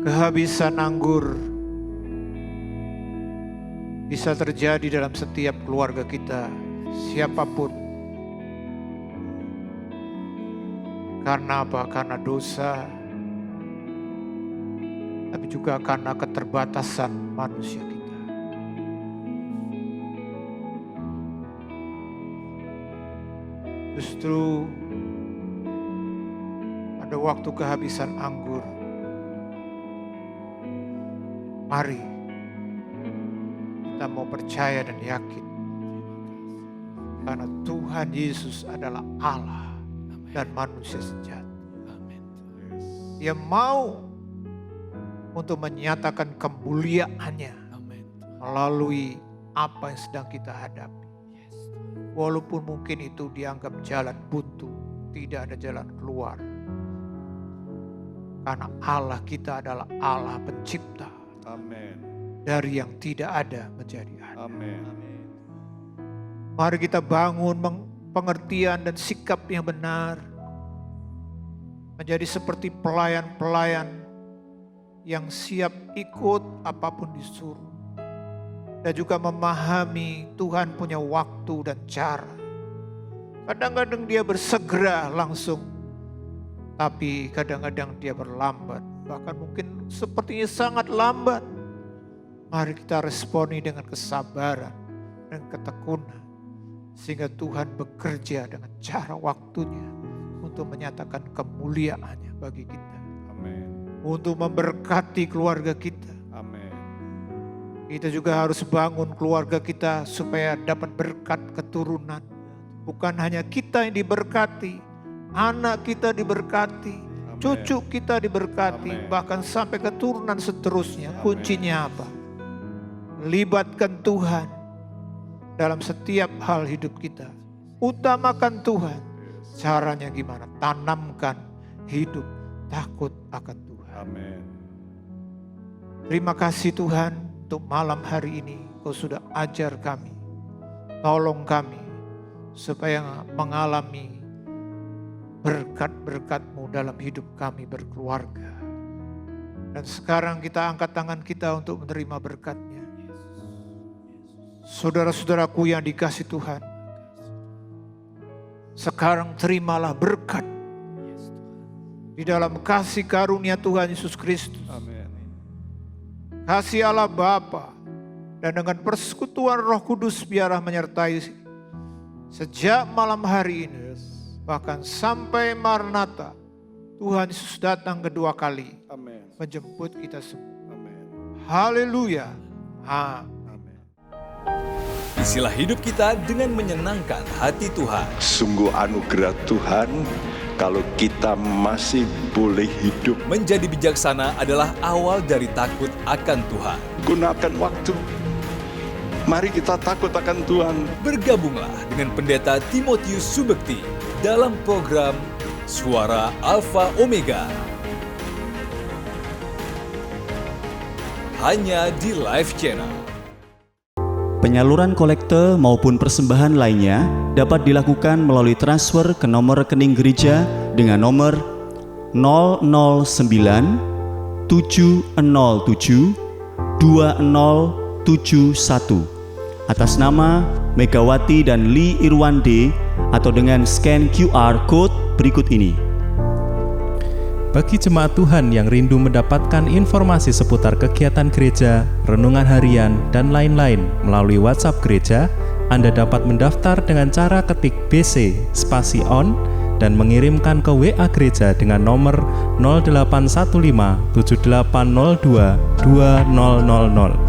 Kehabisan anggur bisa terjadi dalam setiap keluarga kita, siapapun. Karena apa? Karena dosa, tapi juga karena keterbatasan manusia kita. Justru pada waktu kehabisan anggur, mari kita mau percaya dan yakin karena Tuhan Yesus adalah Allah dan manusia sejati. Dia mau untuk menyatakan kemuliaannya melalui apa yang sedang kita hadapi. Walaupun mungkin itu dianggap jalan buntu, tidak ada jalan keluar. Karena Allah kita adalah Allah pencipta. Amin. Dari yang tidak ada menjadi ada. Amin. Mari kita bangun pengertian dan sikap yang benar. Menjadi seperti pelayan-pelayan yang siap ikut apapun disuruh. Dan juga memahami Tuhan punya waktu dan cara. Kadang-kadang dia bersegera langsung. Tapi kadang-kadang dia berlambat. Bahkan mungkin sepertinya sangat lambat. Mari kita responi dengan kesabaran dan ketekunan. Sehingga Tuhan bekerja dengan cara waktunya untuk menyatakan kemuliaannya bagi kita. Amin. Untuk memberkati keluarga kita. Amin. Kita juga harus bangun keluarga kita supaya dapat berkat keturunan. Bukan hanya kita yang diberkati, anak kita diberkati. Cucu kita diberkati, bahkan sampai keturunan seterusnya. Kuncinya apa? Libatkan Tuhan dalam setiap hal hidup kita. Utamakan Tuhan. Caranya gimana? Tanamkan hidup takut akan Tuhan. Amin. Terima kasih Tuhan untuk malam hari ini. Kau sudah ajar kami. Tolong kami supaya mengalami berkat-berkat-Mu dalam hidup kami berkeluarga. Dan sekarang kita angkat tangan kita untuk menerima berkat-Nya. Saudara-saudaraku yang dikasihi Tuhan, sekarang terimalah berkat di dalam kasih karunia Tuhan Yesus Kristus. Amin. Kasih Allah Bapa, Dan dengan persekutuan Roh Kudus biarlah menyertai sejak malam hari ini. Bahkan sampai Maranatha, Tuhan Yesus datang kedua kali. Amin. Menjemput kita semua. Amin. Haleluya. Amin. Isilah hidup kita dengan menyenangkan hati Tuhan. Sungguh anugerah Tuhan kalau kita masih boleh hidup. Menjadi bijaksana adalah awal dari takut akan Tuhan. Gunakan waktu. Mari kita takut akan Tuhan. Bergabunglah dengan Pendeta Timotius Subekti dalam program Suara Alfa Omega. Hanya di Live Channel. Penyaluran kolekte maupun persembahan lainnya dapat dilakukan melalui transfer ke nomor rekening gereja dengan nomor 009 707 2071 atas nama Megawati dan Lee Irwande atau dengan scan QR Code berikut ini. Bagi jemaat Tuhan yang rindu mendapatkan informasi seputar kegiatan gereja, renungan harian, dan lain-lain melalui WhatsApp gereja, Anda dapat mendaftar dengan cara ketik BC spasi on dan mengirimkan ke WA gereja dengan nomor 0815 7802 2000.